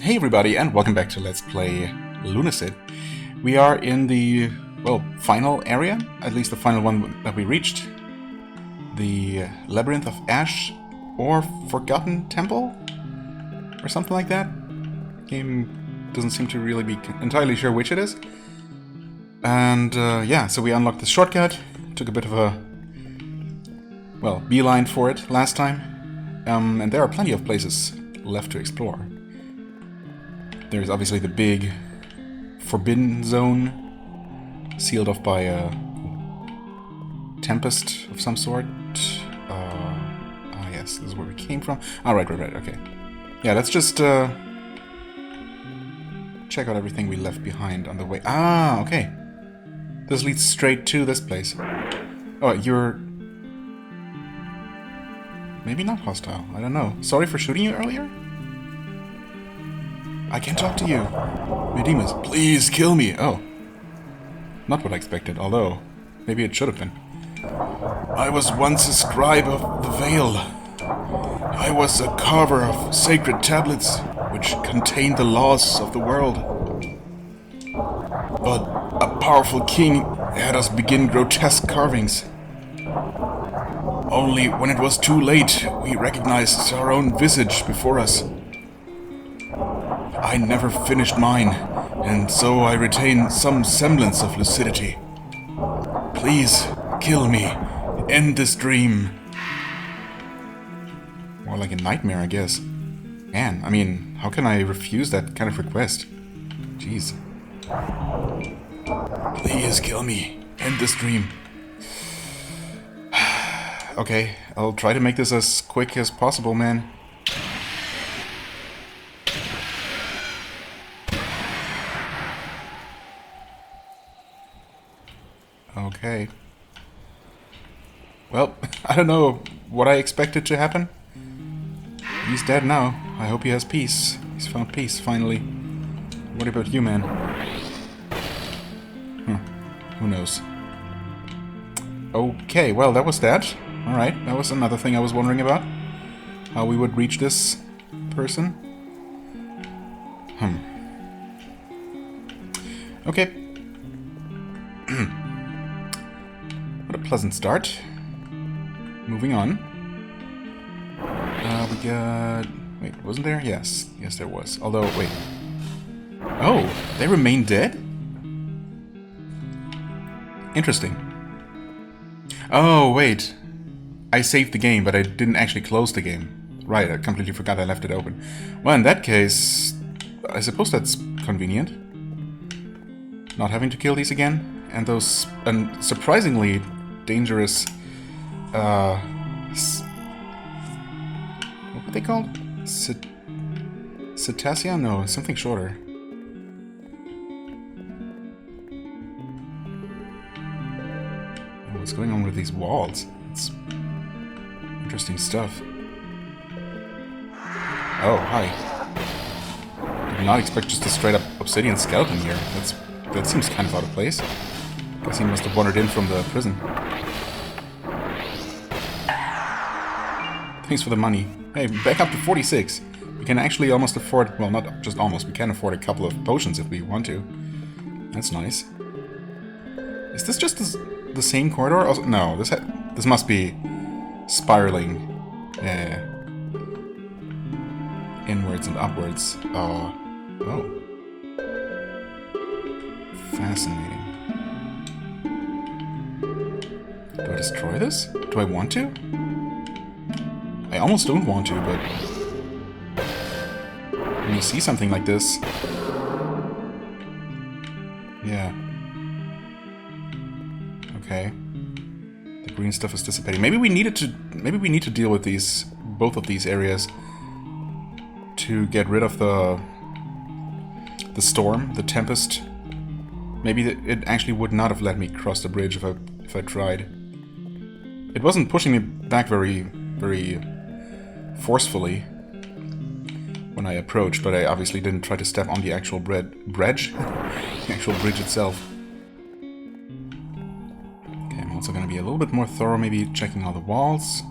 Hey everybody, and welcome back to Let's Play Lunacid. We are in the, well, final area, at least the final one that we reached. The Labyrinth of Ash, or Forgotten Temple? Or something like that? Game doesn't seem to really be entirely sure which it is. And yeah, so we unlocked the shortcut, took a bit of a, well, beeline for it last time. And there are plenty of places left to explore. There's obviously the big forbidden zone, sealed off by a tempest of some sort. Yes, this is where we came from. Oh, right, okay. Yeah, let's just check out everything we left behind on the way. Ah, okay. This leads straight to this place. Oh, you're maybe not hostile. I don't know. Sorry for shooting you earlier? I can talk to you. Enigmas, please kill me. Oh. Not what I expected, although maybe it should have been. I was once a scribe of the Veil. I was a carver of sacred tablets which contained the laws of the world. But a powerful king had us begin grotesque carvings. Only when it was too late, we recognized our own visage before us. I never finished mine, and so I retain some semblance of lucidity. Please, kill me. End this dream. More like a nightmare, I guess. Man, I mean, how can I refuse that kind of request? Jeez. Please kill me. End this dream. Okay, I'll try to make this as quick as possible, man. Okay. Well, I don't know what I expected to happen. He's dead now. I hope he has peace. He's found peace, finally. What about you, man? Who knows? Okay, well, that was that. Alright, that was another thing I was wondering about. How we would reach this person. Okay. What a pleasant start. Moving on. We got... Wait, wasn't there? Yes. Yes, there was. Although, wait. Oh, they remain dead? Interesting. Oh, wait. I saved the game, but I didn't actually close the game. Right, I completely forgot I left it open. Well, in that case, I suppose that's convenient. Not having to kill these again. And those surprisingly dangerous... what were they called? Cetacea? No, something shorter. What's going on with these walls? It's interesting stuff. Oh, hi. Did not expect just a straight up obsidian skeleton here. That seems kind of out of place. Guess he must have wandered in from the prison. Thanks for the money. Hey, back up to 46. We can actually almost afford... Well, not just almost. We can afford a couple of potions if we want to. That's nice. Is this just the same corridor? Also, no, this must be spiraling inwards and upwards. Oh. Fascinating. Do I destroy this? Do I want to? I almost don't want to, but when you see something like this, yeah. Okay. The green stuff is dissipating. Maybe we need to deal with both of these areas to get rid of the storm, the tempest. Maybe it actually would not have let me cross the bridge if I tried. It wasn't pushing me back very forcefully when I approached, but I obviously didn't try to step on the actual bridge. The actual bridge itself. Okay, I'm also going to be a little bit more thorough, maybe checking all the walls,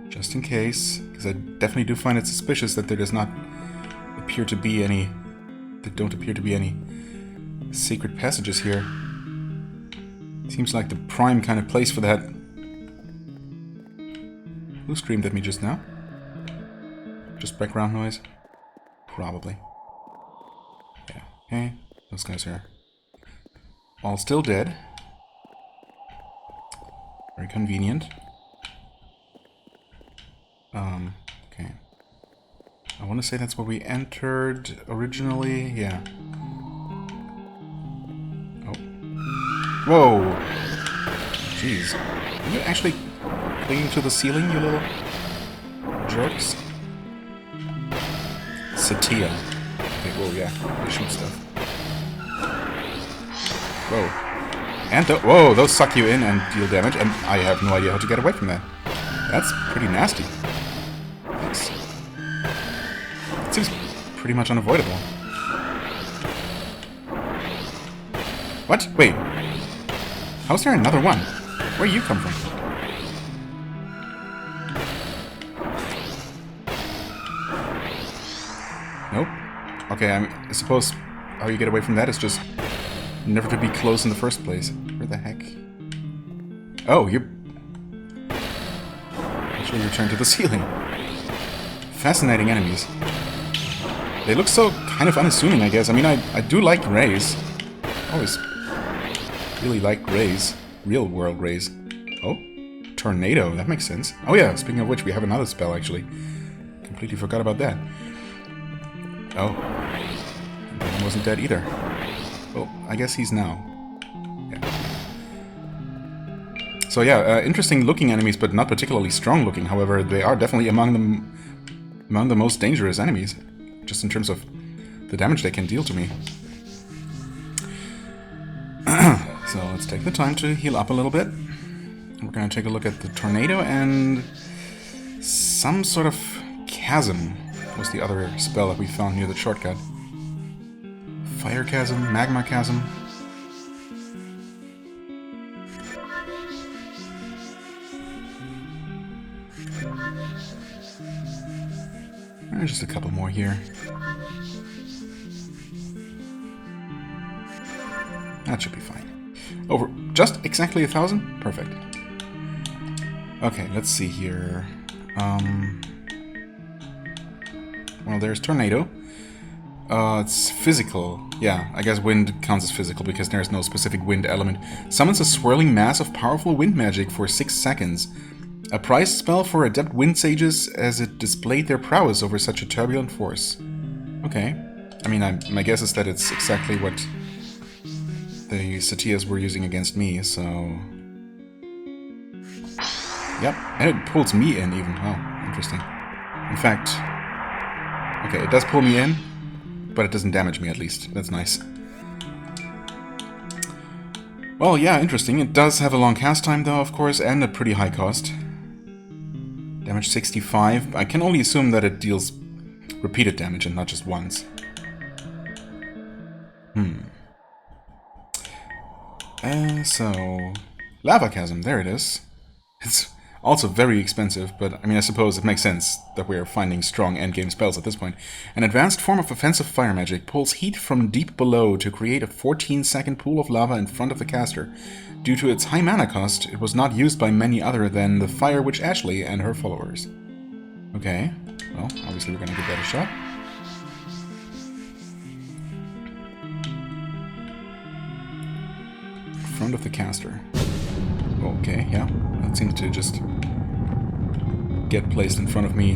just in case, because I definitely do find it suspicious that there does not appear to be any... There don't appear to be any secret passages here. Seems like the prime kind of place for that. Who screamed at me just now? Just background noise? Probably. Yeah, okay. Those guys are all still dead. Very convenient. Okay. I want to say that's where we entered originally. Yeah. Oh. Whoa! Jeez. Are you actually clinging to the ceiling, you little jerks? Satya. Okay, whoa, yeah. They shoot stuff. Whoa. And whoa, those suck you in and deal damage, and I have no idea how to get away from that. That's pretty nasty. Thanks. It seems pretty much unavoidable. What? Wait. How's there another one? Where you come from? Nope. Okay, I suppose how you get away from that is just never to be close in the first place. Where the heck? Oh, you're... Actually, you returned to the ceiling. Fascinating enemies. They look so kind of unassuming, I guess. I mean, I do like rays. Always really like rays. Real world rays. Oh, tornado. That makes sense. Oh yeah, speaking of which, we have another spell, actually. Completely forgot about that. Oh. That one wasn't dead either. Well, I guess he's now. Yeah. So yeah, interesting looking enemies, but not particularly strong looking. However, they are definitely among the most dangerous enemies, just in terms of the damage they can deal to me. So let's take the time to heal up a little bit. We're going to take a look at the tornado and some sort of chasm was the other spell that we found near the shortcut. Fire chasm, magma chasm. There's just a couple more here. That should be fine. Over just exactly 1,000? Perfect. Okay, let's see here. Well, there's tornado. It's physical. Yeah, I guess wind counts as physical because there's no specific wind element. Summons a swirling mass of powerful wind magic for 6 seconds. A prized spell for adept wind sages as it displayed their prowess over such a turbulent force. Okay. I mean, my guess is that it's exactly what the Satyas were using against me, so... Yep, and it pulls me in even. Oh, interesting. In fact... Okay, it does pull me in, but it doesn't damage me at least. That's nice. Well, yeah, interesting. It does have a long cast time though, of course, and a pretty high cost. Damage 65. I can only assume that it deals repeated damage and not just once. So... Lava Chasm, there it is. It's also very expensive, but I mean, I suppose it makes sense that we're finding strong endgame spells at this point. An advanced form of offensive fire magic pulls heat from deep below to create a 14-second pool of lava in front of the caster. Due to its high mana cost, it was not used by many other than the Fire Witch Ashley and her followers. Okay, well, obviously we're gonna give that a shot. Front of the caster. Okay, yeah, that seems to just get placed in front of me,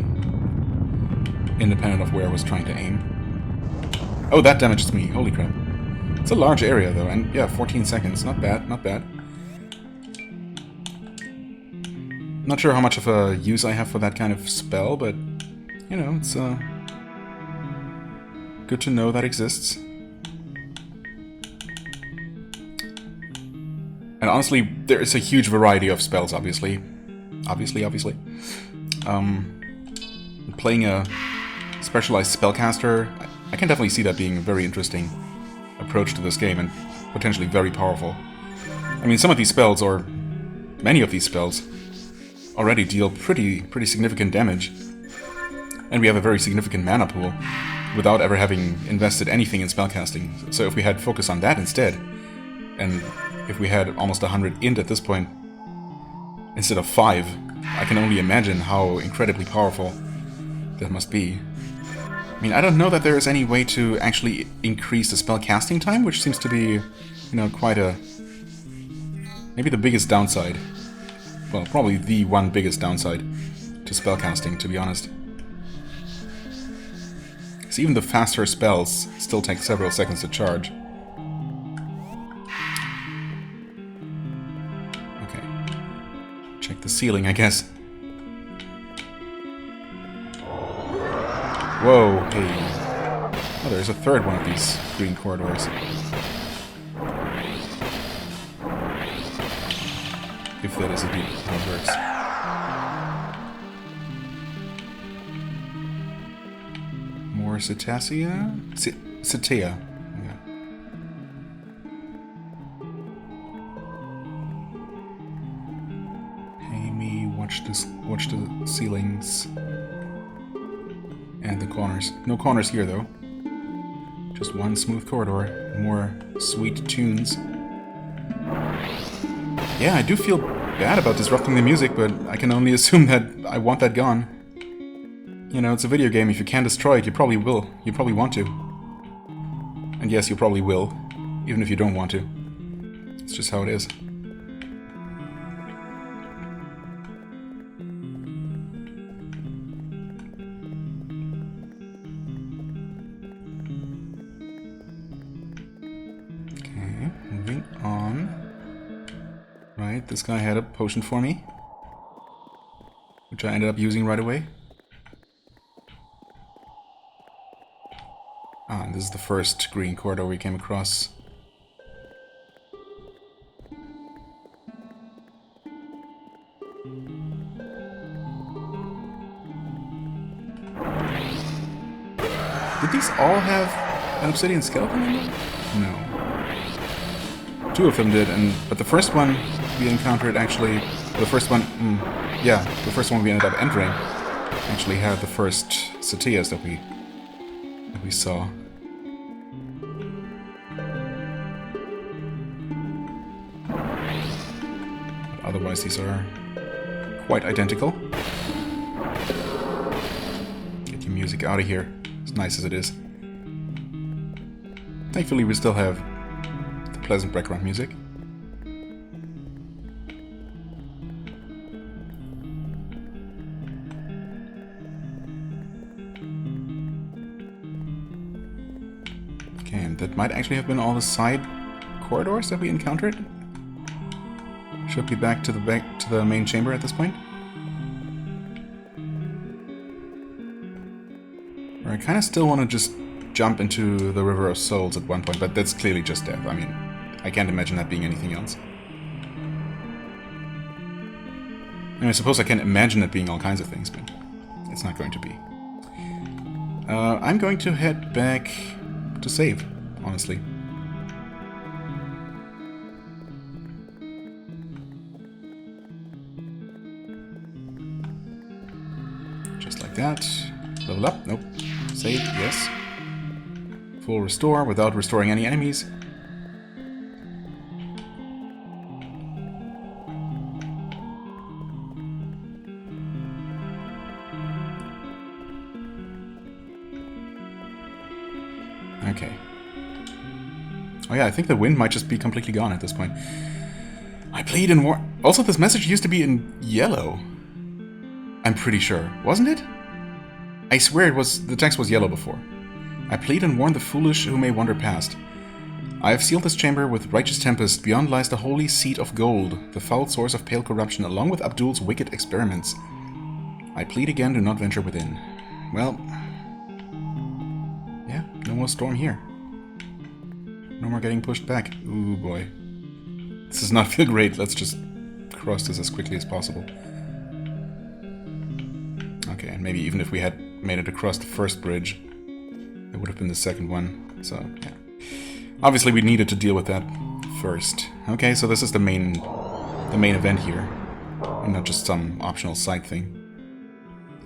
independent of where I was trying to aim. Oh, that damages me, holy crap. It's a large area though, and yeah, 14 seconds, not bad, not bad. Not sure how much of a use I have for that kind of spell, but, you know, it's good to know that exists. And honestly, there is a huge variety of spells, obviously. Obviously. Playing a specialized spellcaster, I can definitely see that being a very interesting approach to this game, and potentially very powerful. I mean, some of these spells, or many of these spells, already deal pretty significant damage. And we have a very significant mana pool. without ever having invested anything in spellcasting. So if we had focus on that instead, and if we had almost 100 int at this point, instead of 5, I can only imagine how incredibly powerful that must be. I mean, I don't know that there is any way to actually increase the spell casting time, which seems to be, you know, quite a... maybe the biggest downside. Well, probably the one biggest downside to spellcasting, to be honest. So even the faster spells still take several seconds to charge. Okay. Check the ceiling, I guess. Whoa, hey. Oh, there's a third one of these green corridors. If that is indeed how it works. More cetacea? Cetea. Yeah. Hey me, watch the ceilings. And the corners. No corners here, though. Just one smooth corridor. More sweet tunes. Yeah, I do feel bad about disrupting the music, but I can only assume that I want that gone. You know, it's a video game. If you can't destroy it, you probably will. You probably want to. And yes, you probably will. Even if you don't want to. It's just how it is. Moving on. Right, this guy had a potion for me, which I ended up using right away. Ah, and this is the first green corridor we came across. Did these all have an obsidian skeleton in them? No. 2 of them did, but the first one we encountered actually, the first one we ended up entering actually had the first Ceteas that we saw. But otherwise these are quite identical. Get your music out of here, as nice as it is. Thankfully we still have pleasant background music. Okay, and that might actually have been all the side corridors that we encountered. Should be back to the main chamber at this point. Or I kind of still want to just jump into the River of Souls at one point, but that's clearly just death. I mean, I can't imagine that being anything else. I suppose I can imagine it being all kinds of things, but it's not going to be. I'm going to head back to save, honestly. Just like that. Level up. Nope. Save. Yes. Full restore without restoring any enemies. Okay. Oh yeah, I think the wind might just be completely gone at this point. I plead and warn... Also, this message used to be in yellow. I'm pretty sure. Wasn't it? I swear it was... the text was yellow before. I plead and warn the foolish who may wander past. I have sealed this chamber with righteous tempest. Beyond lies the holy seat of gold, the foul source of pale corruption, along with Abdul's wicked experiments. I plead again, do not venture within. Well... yeah, no more storm here. No more getting pushed back. Ooh, boy. This does not feel great. Let's just cross this as quickly as possible. Okay, and maybe even if we had made it across the first bridge, it would have been the second one. So, yeah. Obviously, we needed to deal with that first. Okay, so this is the main event here. And not just some optional side thing.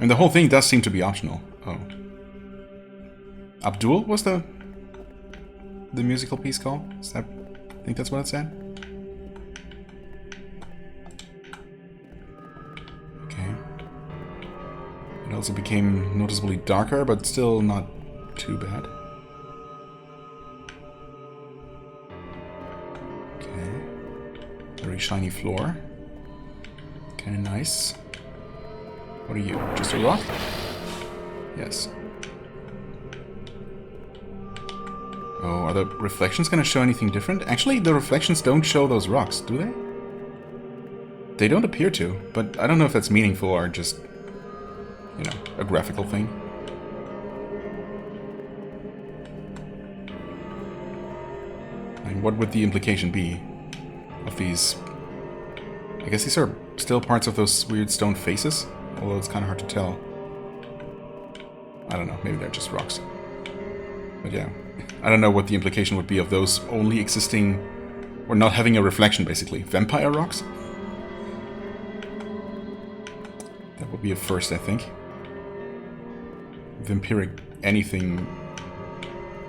And the whole thing does seem to be optional. Oh. Abdul was the musical piece called? Is that, I think that's what it said. Okay. It also became noticeably darker, but still not too bad. Okay. Very shiny floor. Kinda nice. What are you? Just a rock? Yes. Oh, are the reflections gonna show anything different? Actually, the reflections don't show those rocks, do they? They don't appear to, but I don't know if that's meaningful or just, you know, a graphical thing. I mean, what would the implication be of these? I guess these are still parts of those weird stone faces, although it's kind of hard to tell. I don't know, maybe they're just rocks. But yeah, I don't know what the implication would be of those only existing, or not having a reflection, basically. Vampire rocks? That would be a first, I think. Vampiric anything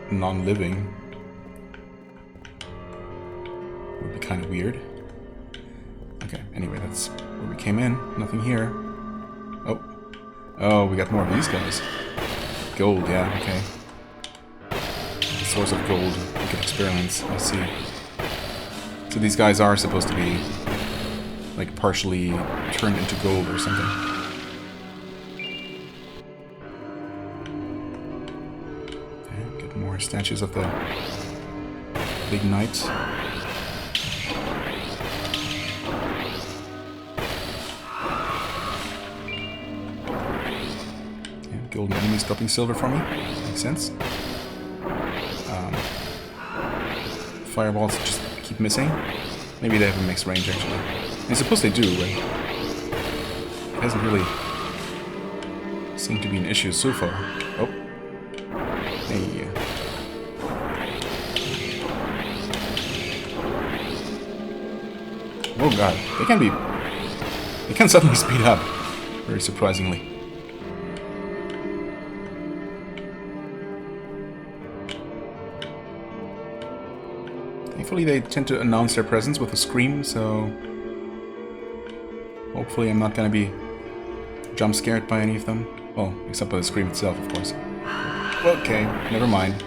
non-living would be kind of weird. Okay, anyway, that's where we came in. Nothing here. Oh. Oh, we got more of these guys. Gold, yeah, okay. The source of gold. Wicked experiments, I see. So these guys are supposed to be, like, partially turned into gold or something. Okay, get more statues of the big knight. Golden enemies dropping silver for me. Makes sense. Fireballs just keep missing. Maybe they have a mixed range, actually. I suppose they do, but it hasn't really seemed to be an issue so far. Oh. Hey. Oh god. They can suddenly speed up. Very surprisingly. Thankfully, they tend to announce their presence with a scream, so hopefully I'm not gonna be jump scared by any of them. Well, except by the scream itself, of course. Okay, never mind.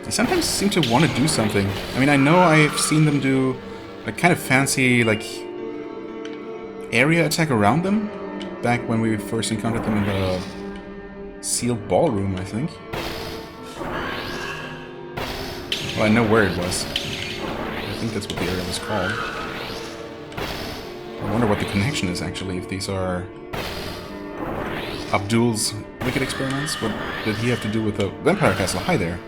They sometimes seem to want to do something. I mean, I know I've seen them do a kind of fancy, like, area attack around them back when we first encountered them in the sealed ballroom, I think. Well, I know where it was. I think that's what the area was called. I wonder what the connection is, actually, if these are Abdul's wicked experiments. What did he have to do with the vampire castle? Hi there.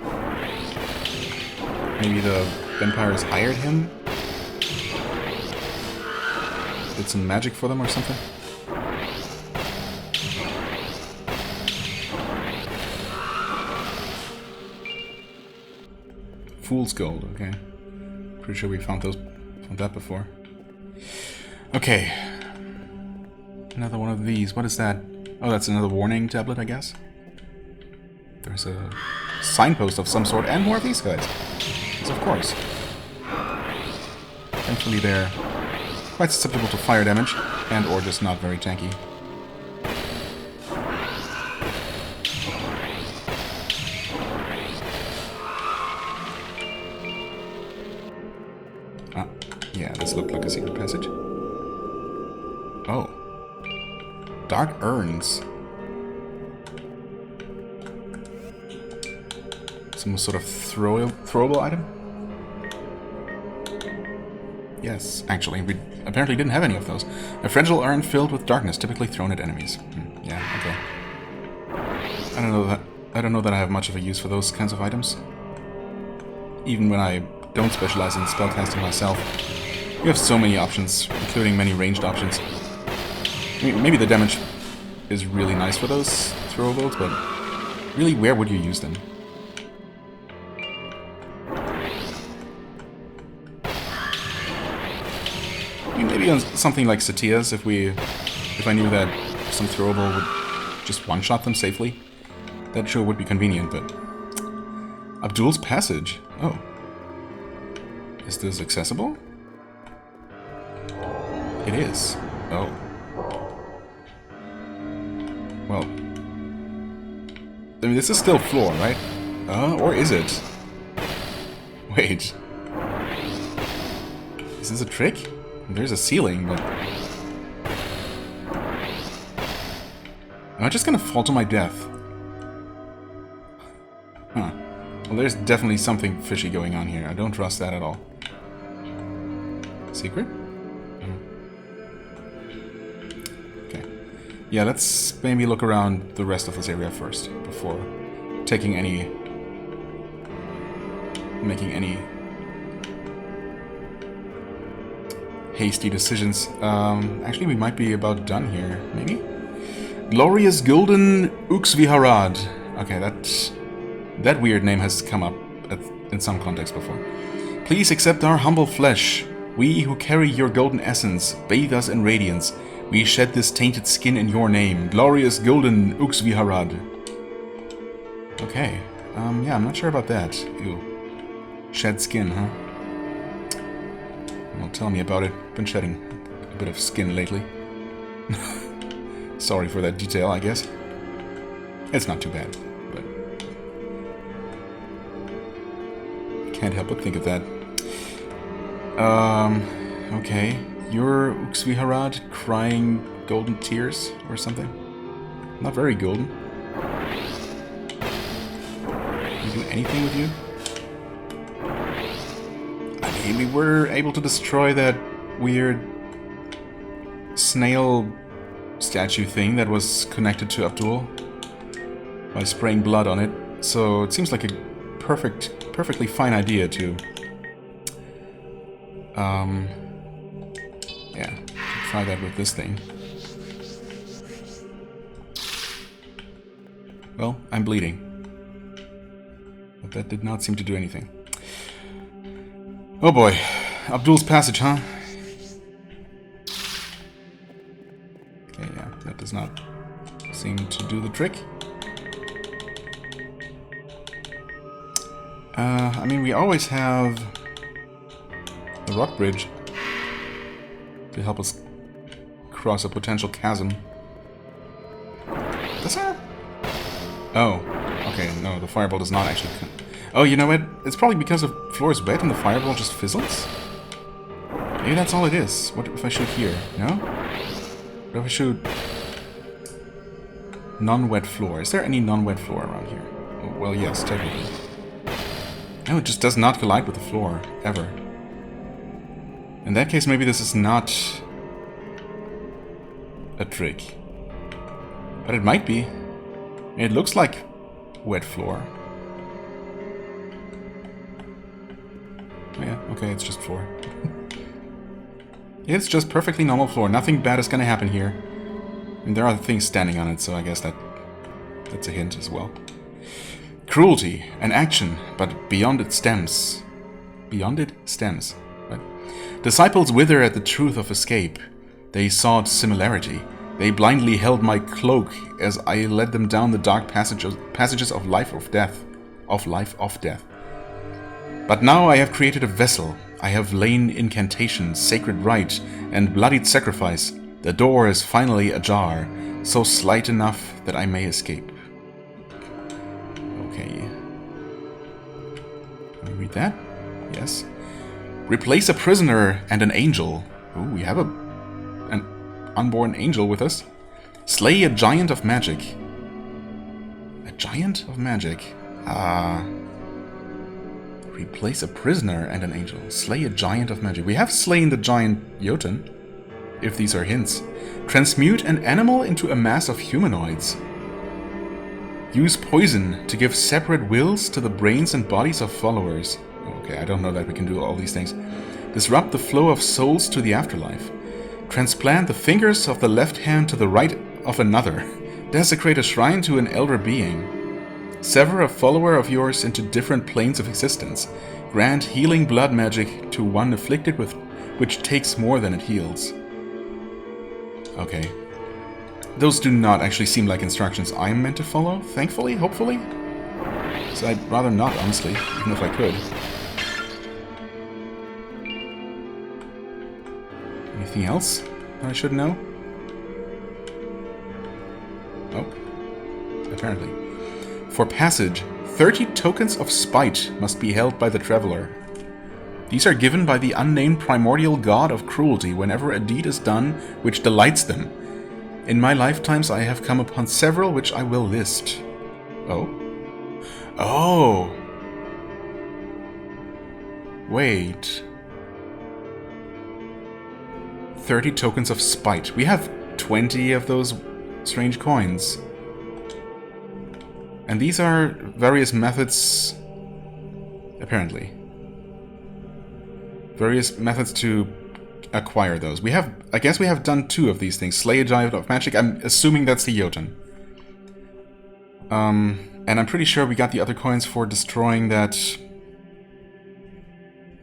Maybe the vampires hired him? Did some magic for them or something? Fool's gold, okay. Pretty sure we found that before. Okay. Another one of these. What is that? Oh, that's another warning tablet, I guess. There's a signpost of some sort, and more of these guys. Yes, of course. Thankfully they're quite susceptible to fire damage, and or just not very tanky. Yeah, this looked like a secret passage. Oh. Dark urns. Some sort of throwable item? Yes, actually, we apparently didn't have any of those. A fragile urn filled with darkness, typically thrown at enemies. Yeah, okay. I don't know that I have much of a use for those kinds of items. Even when I don't specialize in spellcasting myself. You have so many options, including many ranged options. I mean, maybe the damage is really nice for those throwables, but really, where would you use them? I mean, maybe on something like Satia's, if I knew that some throwable would just one-shot them safely. That sure would be convenient, but... Abdul's Passage. Oh. Is this accessible? It is. Oh. Well. I mean, this is still floor, right? Or is it? Wait. Is this a trick? There's a ceiling, but... Am I just gonna fall to my death? Huh. Well, there's definitely something fishy going on here. I don't trust that at all. Secret? Okay. Yeah, let's maybe look around the rest of this area first, before taking any... making any... hasty decisions. Actually, we might be about done here. Maybe? Glorious Golden Uxviharad. Okay, that weird name has come up in some context before. Please accept our humble flesh. We who carry your golden essence, bathe us in radiance. We shed this tainted skin in your name. Glorious Golden Uxviharad. Okay. Yeah, I'm not sure about that. Ew. Shed skin, huh? Well, tell me about it. Been shedding a bit of skin lately. Sorry for that detail, I guess. It's not too bad, but... can't help but think of that. Okay. You're Uxviharad crying golden tears or something? Not very golden. Can you do anything with you? I mean, we were able to destroy that weird snail statue thing that was connected to Abdul by spraying blood on it. So it seems like a perfectly fine idea to yeah, try that with this thing. Well, I'm bleeding, but that did not seem to do anything. Oh boy, Abdul's Passage, huh? Okay, yeah, that does not seem to do the trick. I mean, we always have the rock bridge to help us cross a potential chasm. Does that? Oh, okay, no, the fireball does not actually... Oh, you know what? It's probably because the floor is wet and the fireball just fizzles? Maybe that's all it is. What if I shoot here? No? What if I shoot... non-wet floor? Is there any non-wet floor around here? Oh, well, yes, technically. No, it just does not collide with the floor, ever. In that case, maybe this is not a trick. But it might be. It looks like wet floor. Yeah, okay, it's just floor. It's just perfectly normal floor. Nothing bad is gonna happen here. I mean, there are things standing on it, so I guess that's a hint as well. Cruelty, an action, but beyond it stems. Beyond it stems. Right? Disciples wither at the truth of escape. They sought similarity. They blindly held my cloak as I led them down the dark passages of life of death. Of life of death. But now I have created a vessel. I have lain incantation, sacred rite, and bloodied sacrifice. The door is finally ajar, so slight enough that I may escape. Okay. Can we read that? Yes. Replace a prisoner and an angel. Ooh, we have an unborn angel with us. Slay a giant of magic. A giant of magic? Replace a prisoner and an angel. Slay a giant of magic. We have slain the giant Jotun, if these are hints. Transmute an animal into a mass of humanoids. Use poison to give separate wills to the brains and bodies of followers. Okay, I don't know that we can do all these things. Disrupt the flow of souls to the afterlife. Transplant the fingers of the left hand to the right of another. Desecrate a shrine to an elder being. Sever a follower of yours into different planes of existence. Grant healing blood magic to one afflicted with which takes more than it heals. Okay. Those do not actually seem like instructions I'm meant to follow, thankfully, hopefully. So I'd rather not, honestly, even if I could. Anything else that I should know? Oh. Apparently. For passage, 30 tokens of spite must be held by the traveler. These are given by the unnamed primordial god of cruelty whenever a deed is done which delights them. In my lifetimes I have come upon several which I will list. Oh? Oh! Wait. 30 tokens of spite. We have 20 of those strange coins. And these are various methods... apparently. Various methods to acquire those. We have... I guess we have done 2 of these things. Slay a Giant of Magic. I'm assuming that's the Jotun. And I'm pretty sure we got the other coins for destroying that...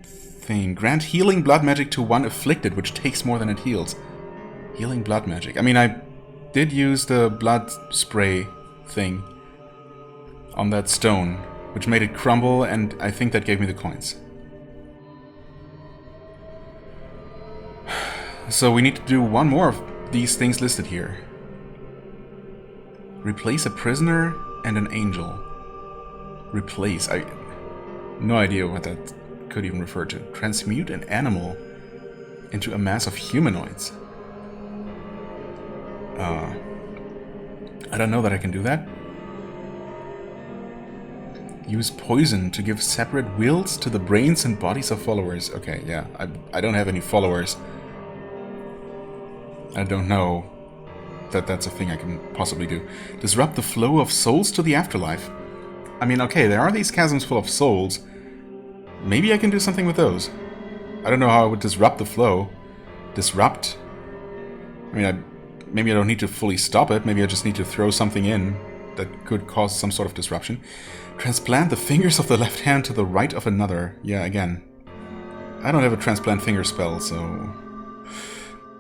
thing. Grant healing blood magic to one afflicted, which takes more than it heals. Healing blood magic. I mean, I did use the blood spray thing on that stone, which made it crumble, and I think that gave me the coins. So we need to do one more of these things listed here. Replace a prisoner and an angel. Replace. I... no idea what that could even refer to. Transmute an animal into a mass of humanoids. I don't know that I can do that. Use poison to give separate wills to the brains and bodies of followers. Okay, yeah. I don't have any followers. I don't know that that's a thing I can possibly do. Disrupt the flow of souls to the afterlife. I mean, okay, there are these chasms full of souls. Maybe I can do something with those. I don't know how I would disrupt the flow. Disrupt? I mean, maybe I don't need to fully stop it. Maybe I just need to throw something in that could cause some sort of disruption. Transplant the fingers of the left hand to the right of another. Yeah, again. I don't have a transplant finger spell, so...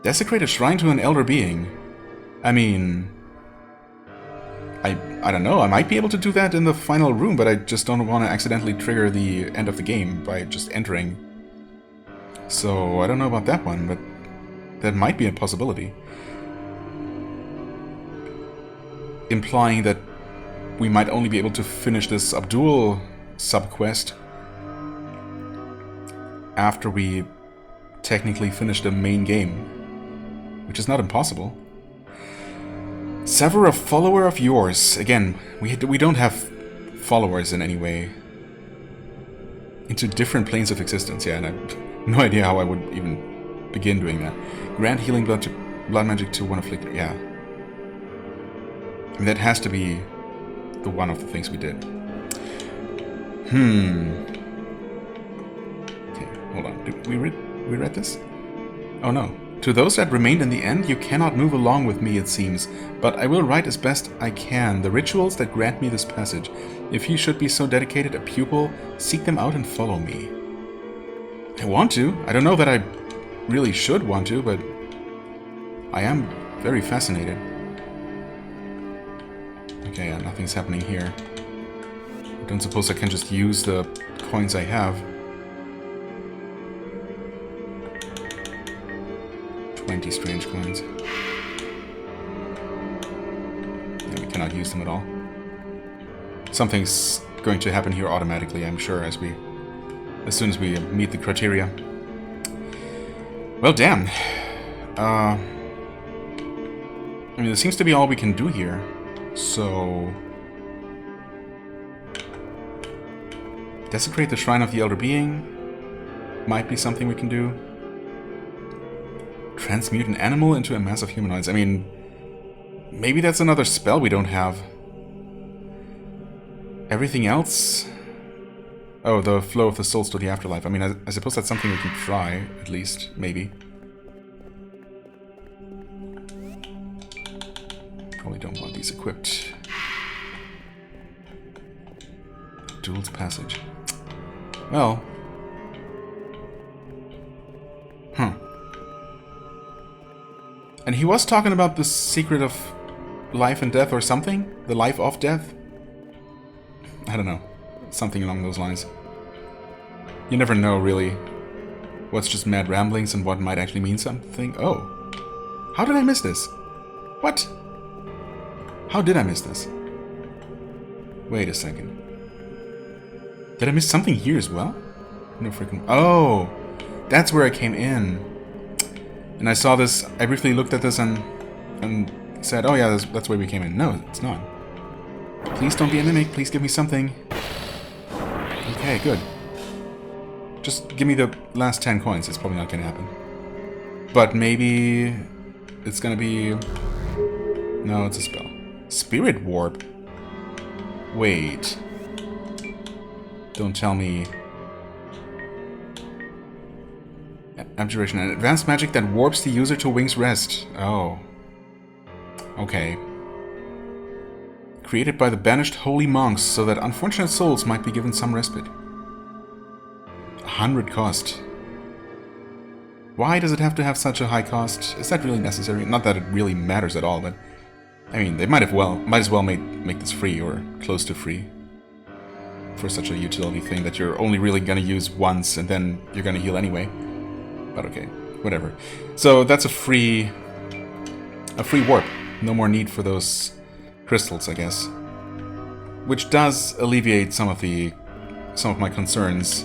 Desecrate a shrine to an elder being. I mean... I don't know, I might be able to do that in the final room, but I just don't want to accidentally trigger the end of the game by just entering. So, I don't know about that one, but that might be a possibility. Implying that we might only be able to finish this Abdul sub-quest after we technically finish the main game, which is not impossible. Sever a follower of yours. Again, we don't have followers in any way. Into different planes of existence, yeah, and I have no idea how I would even begin doing that. Grant healing blood magic to one afflicted, yeah. I mean, that has to be the one of the things we did. Okay, hold on. Did we read this? Oh no. To those that remained in the end, you cannot move along with me, it seems, but I will write as best I can the rituals that grant me this passage. If you should be so dedicated a pupil, seek them out and follow me. I want to. I don't know that I really should want to, but I am very fascinated. Okay, yeah, nothing's happening here. I don't suppose I can just use the coins I have. 20 strange coins. Yeah, we cannot use them at all. Something's going to happen here automatically, I'm sure, as soon as we meet the criteria. Well, damn. I mean, this seems to be all we can do here. So... Desecrate the Shrine of the Elder Being. Might be something we can do. Transmute an animal into a mass of humanoids. I mean, maybe that's another spell we don't have. Everything else? Oh, the flow of the souls to the afterlife. I mean, I suppose that's something we can try, at least. Maybe. Probably don't want these equipped. Duel's Passage. Well. And he was talking about the secret of life and death or something? The life of death? I don't know. Something along those lines. You never know, really, what's just mad ramblings and what might actually mean something. Oh. How did I miss this? What? How did I miss this? Wait a second. Did I miss something here as well? No freaking... Oh! That's where I came in. And I saw this, I briefly looked at this and said, oh yeah, that's where we came in. No, it's not. Please don't be a mimic, please give me something. Okay, good. Just give me the last 10 coins, it's probably not gonna happen. But maybe it's gonna be... No, it's a spell. Spirit Warp? Wait. Don't tell me... Abjuration, an advanced magic that warps the user to Wing's Rest. Oh. Okay. Created by the banished holy monks so that unfortunate souls might be given some respite. 100 cost. Why does it have to have such a high cost? Is that really necessary? Not that it really matters at all, but... I mean, they might as well make this free, or close to free. For such a utility thing that you're only really gonna use once, and then you're gonna heal anyway. But okay, whatever. So that's a free warp. No more need for those crystals, I guess. Which does alleviate some of my concerns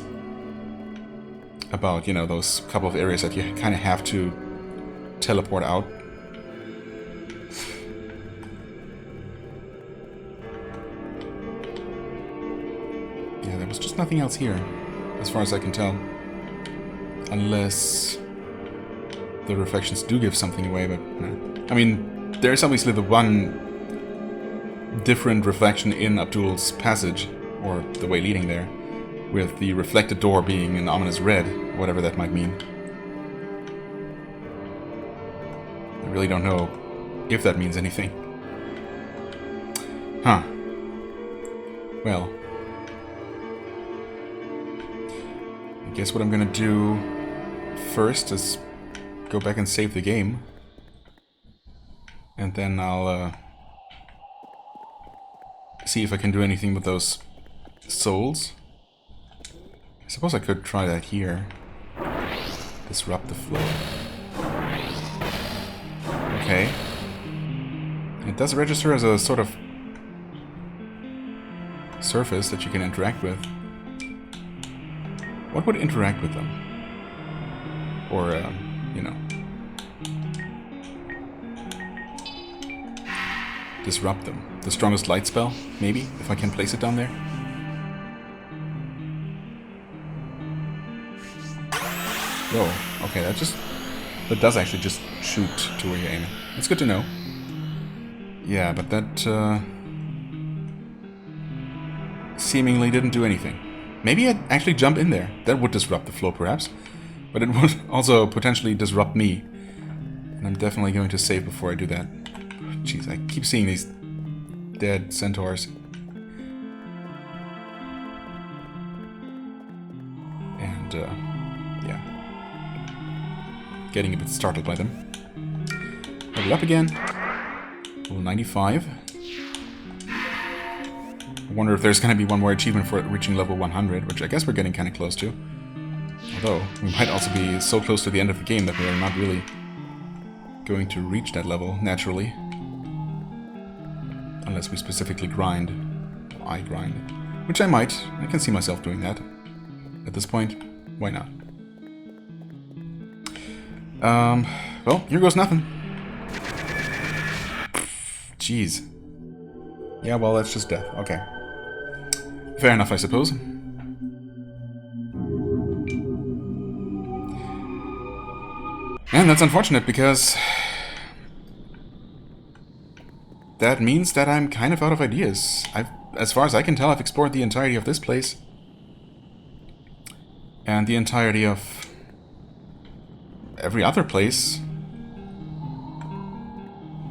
about, you know, those couple of areas that you kind of have to teleport out. Yeah, there was just nothing else here, as far as I can tell. Unless the reflections do give something away, but no. I mean, there's obviously the one different reflection in Abdul's passage, or the way leading there, with the reflected door being an ominous red, whatever that might mean. I really don't know if that means anything. Huh. Well. I guess what I'm gonna do first is go back and save the game. And then I'll see if I can do anything with those souls. I suppose I could try that here. Disrupt the flow. Okay. It does register as a sort of surface that you can interact with. What would interact with them? Or, you know... disrupt them. The strongest light spell, maybe, if I can place it down there. Whoa, okay, that does actually just shoot to where you're aiming. That's good to know. Yeah, but that seemingly didn't do anything. Maybe I'd actually jump in there. That would disrupt the flow, perhaps. But it would also potentially disrupt me. And I'm definitely going to save before I do that. Jeez, I keep seeing these dead centaurs. And, yeah. Getting a bit startled by them. Level up again. Level 95. I wonder if there's going to be one more achievement for reaching level 100, which I guess we're getting kind of close to. Although, we might also be so close to the end of the game that we are not really going to reach that level naturally. Unless we specifically grind. I grind. Which I might. I can see myself doing that. At this point, why not? Well, here goes nothing. Jeez. Yeah, well, that's just death. Okay. Fair enough, I suppose. And that's unfortunate, because that means that I'm kind of out of ideas. As far as I can tell, I've explored the entirety of this place. And the entirety of every other place.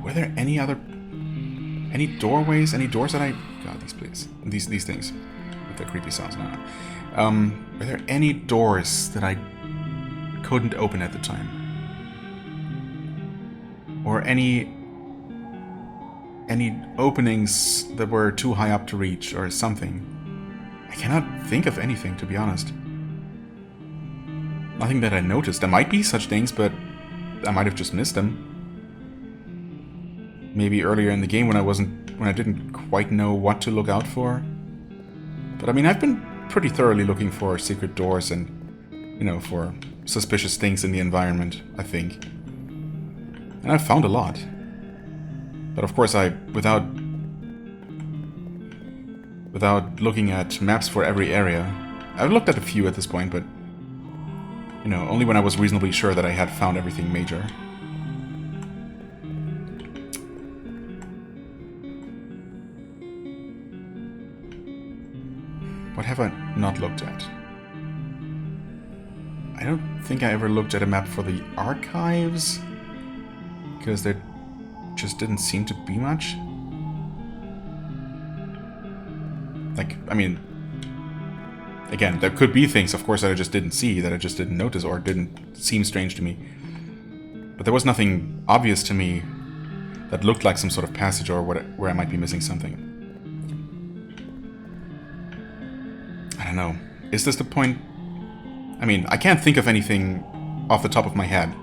Were there any doorways, any doors that I... God, these things. With their creepy sounds now. Were there any doors that I couldn't open at the time? Or any any openings that were too high up to reach or something. I cannot think of anything, to be honest. Nothing that I noticed. There might be such things, but I might have just missed them. Maybe earlier in the game when I didn't quite know what to look out for. But I mean, I've been pretty thoroughly looking for secret doors and, you know, for suspicious things in the environment, I think. And I've found a lot. But of course without looking at maps for every area, I've looked at a few at this point, but, you know, only when I was reasonably sure that I had found everything major. What have I not looked at? I don't think I ever looked at a map for the archives, because there just didn't seem to be much. Like, I mean, again, there could be things, of course, that I just didn't see, that I just didn't notice, or didn't seem strange to me. But there was nothing obvious to me that looked like some sort of passage or where I might be missing something. I don't know. Is this the point? I mean, I can't think of anything off the top of my head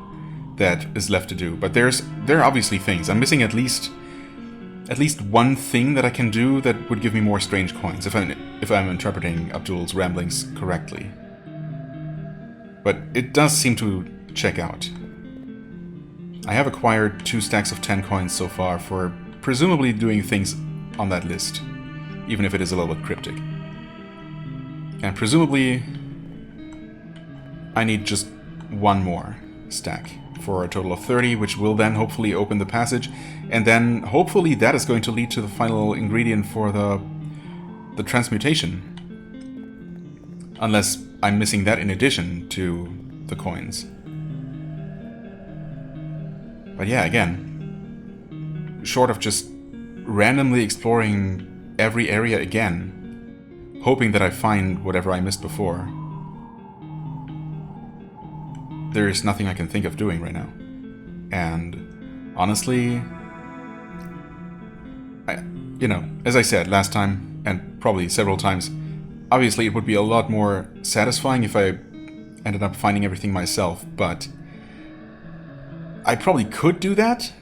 that is left to do, but there are obviously things. I'm missing at least one thing that I can do that would give me more strange coins, if I'm interpreting Abdul's ramblings correctly. But it does seem to check out. I have acquired 2 stacks of 10 coins so far for presumably doing things on that list, even if it is a little bit cryptic. And presumably I need just one more stack for a total of 30, which will then hopefully open the passage, and then hopefully that is going to lead to the final ingredient for the transmutation. Unless I'm missing that in addition to the coins. But yeah, again, short of just randomly exploring every area again, hoping that I find whatever I missed before, there is nothing I can think of doing right now. And honestly, you know, as I said last time, and probably several times, obviously it would be a lot more satisfying if I ended up finding everything myself, but I probably could do that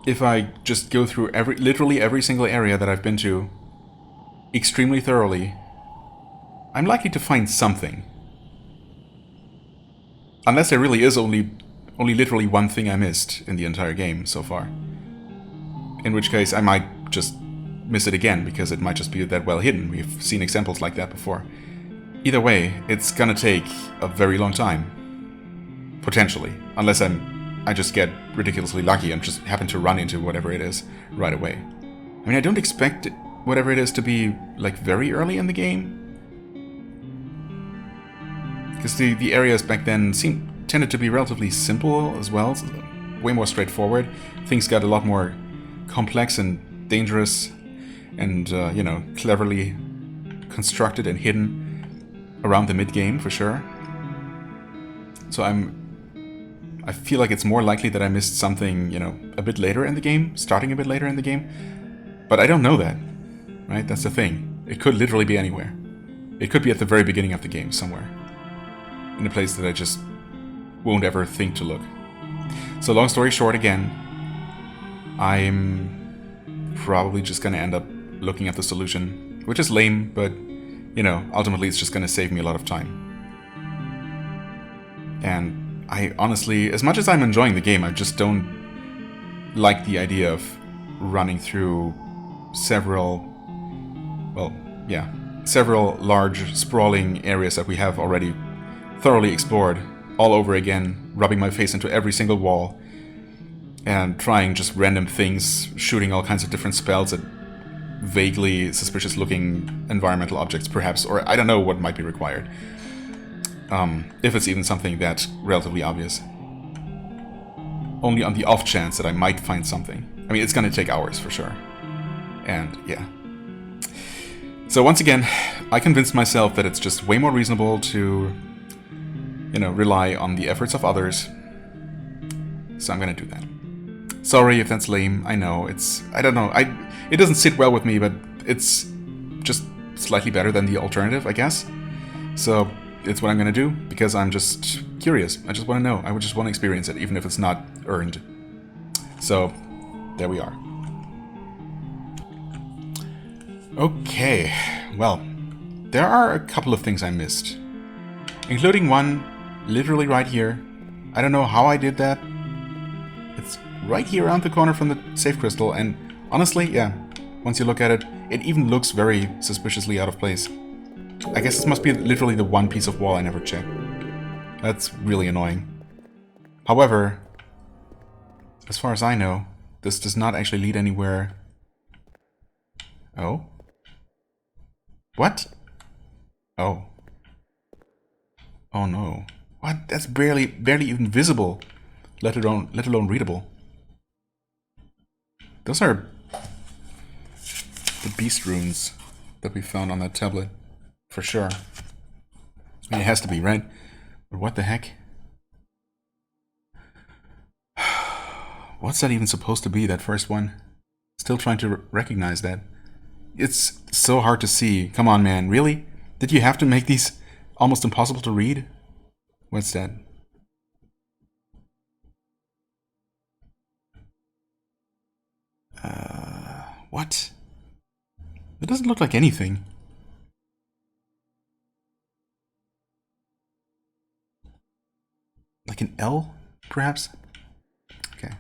if I just go through literally every single area that I've been to extremely thoroughly. I'm likely to find something. Unless there really is only literally one thing I missed in the entire game so far. In which case I might just miss it again, because it might just be that well hidden. We've seen examples like that before. Either way, it's gonna take a very long time. Potentially. Unless I just get ridiculously lucky and just happen to run into whatever it is right away. I mean, I don't expect whatever it is to be, like, very early in the game. Because the areas back then tended to be relatively simple as well. So way more straightforward. Things got a lot more complex and dangerous and, you know, cleverly constructed and hidden around the mid-game, for sure. So I feel like it's more likely that I missed something, you know, a bit later in the game, starting a bit later in the game. But I don't know that, right? That's the thing. It could literally be anywhere. It could be at the very beginning of the game somewhere, in a place that I just won't ever think to look. So long story short, again, I'm probably just gonna end up looking at the solution, which is lame, but, you know, ultimately it's just gonna save me a lot of time. And I honestly, as much as I'm enjoying the game, I just don't like the idea of running through several large, sprawling areas that we have already thoroughly explored all over again, rubbing my face into every single wall, and trying just random things, shooting all kinds of different spells at vaguely suspicious-looking environmental objects, perhaps, or I don't know what might be required. If it's even something that's relatively obvious. Only on the off chance that I might find something. I mean, it's gonna take hours for sure. And yeah. So once again, I convinced myself that it's just way more reasonable to, you know, rely on the efforts of others. So I'm gonna do that. Sorry if that's lame. I know I don't know. It doesn't sit well with me, but it's just slightly better than the alternative, I guess. So it's what I'm gonna do because I'm just curious. I just want to know. I would just want to experience it, even if it's not earned. So there we are. Okay, well, there are a couple of things I missed, including one literally right here. I don't know how I did that. It's right here around the corner from the safe crystal, and honestly, yeah, once you look at it, it even looks very suspiciously out of place. I guess this must be literally the one piece of wall I never checked. That's really annoying. However, as far as I know, this does not actually lead anywhere. Oh? What? Oh. Oh no. What? That's barely even visible, let alone readable. Those are the beast runes that we found on that tablet, for sure. I mean, it has to be, right? But what the heck? What's that even supposed to be, that first one? Still trying to recognize that. It's so hard to see. Come on, man. Really? Did you have to make these almost impossible to read? What's that? What? It doesn't look like anything. Like an L, perhaps? Okay.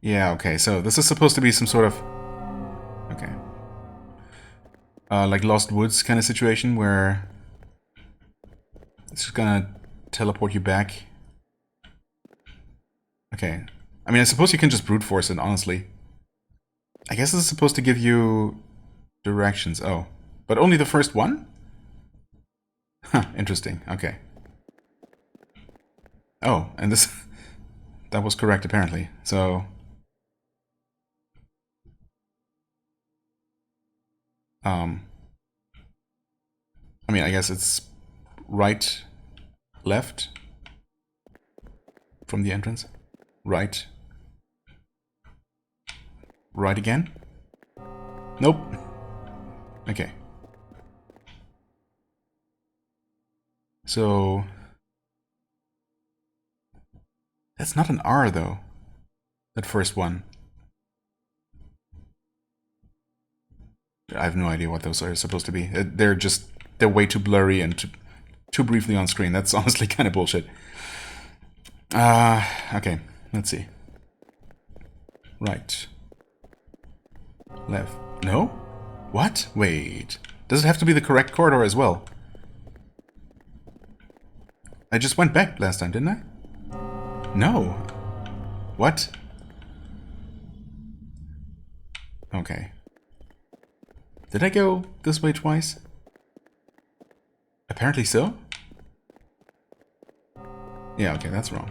Yeah, okay, so this is supposed to be some sort of... Okay. Like Lost Woods kind of situation where it's just gonna teleport you back. Okay. I mean, I suppose you can just brute force it, honestly. I guess this is supposed to give you directions. Oh. But only the first one? Huh, interesting. Okay. Oh, and this... that was correct, apparently. So... I mean, I guess it's right, left from the entrance. Right. Right again? Nope. Okay. So... that's not an R, though. That first one. I have no idea what those are supposed to be. They're way too blurry and too briefly on screen. That's honestly kind of bullshit. Okay, let's see. Right. Left. No? What? Wait. Does it have to be the correct corridor as well? I just went back last time, didn't I? No. What? Okay. Did I go this way twice? Apparently so? Yeah, okay, that's wrong.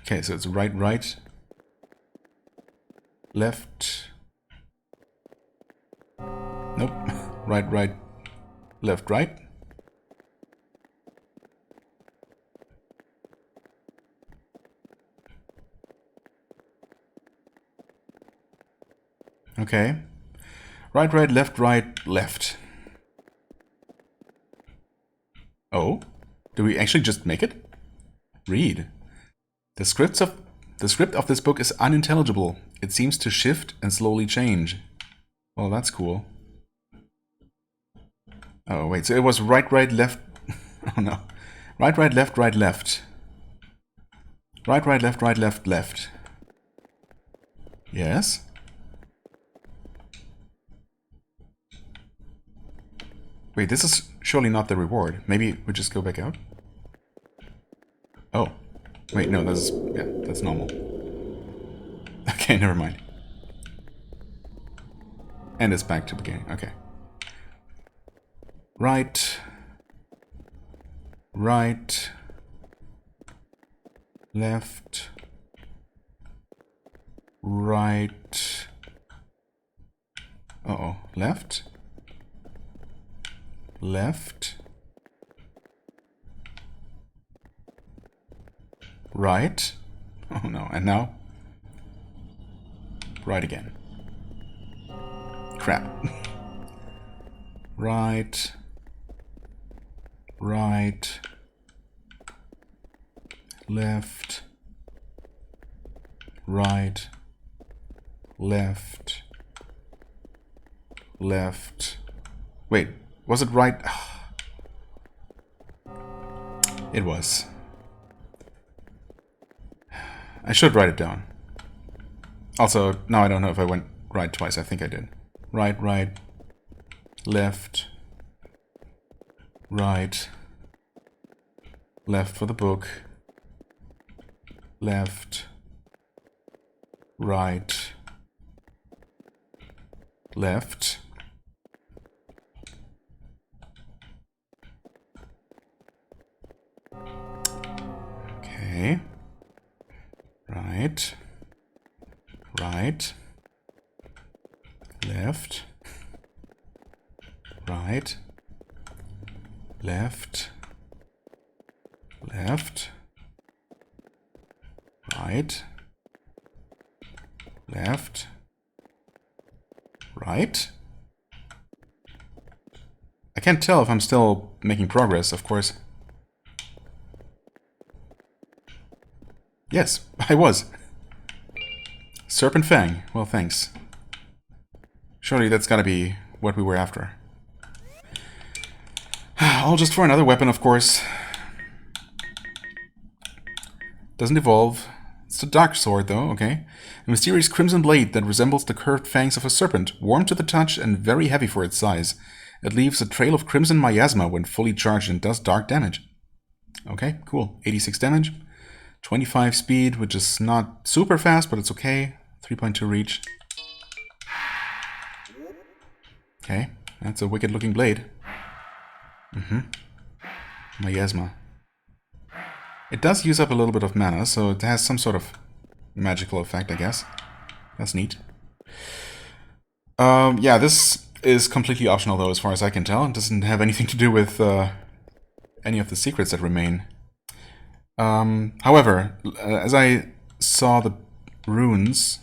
Okay, so it's right, right, left. Nope. Right, right, left, right. Okay. Right, right, left, left. Oh? Do we actually just make it? Read. The script of this book is unintelligible. It seems to shift and slowly change. Well, that's cool. Oh, wait, so it was right, right, left... oh, no. Right, right, left, left. Right, right, left, left. Yes? Wait, this is surely not the reward. Maybe we just go back out? Oh. Wait, no, that's normal. Okay, never mind. And it's back to the beginning. Okay. Right. Right. Left. Right. Uh-oh. Left. left, right. Oh no, and now right again. Crap. Right, right, left, right, left, left. Wait, was it right? It was. I should write it down. Also, now I don't know if I went right twice. I think I did. Right, right, left, right, left for the book, left, right, left, okay, right, right, left, right, left, left, right, left, right. I can't tell if I'm still making progress, of course. Yes, I was. Serpent Fang. Well, thanks. Surely that's gotta be what we were after. All just for another weapon, of course. Doesn't evolve. It's the Dark Sword, though, okay. A mysterious crimson blade that resembles the curved fangs of a serpent, warm to the touch and very heavy for its size. It leaves a trail of crimson miasma when fully charged and does dark damage. Okay, cool. 86 damage. 25 speed, which is not super fast, but it's okay. 3.2 reach. Okay, that's a wicked looking blade. Miasma. It does use up a little bit of mana, so it has some sort of magical effect, I guess. That's neat. Yeah, this is completely optional, though, as far as I can tell. It doesn't have anything to do with any of the secrets that remain. However, as I saw the runes...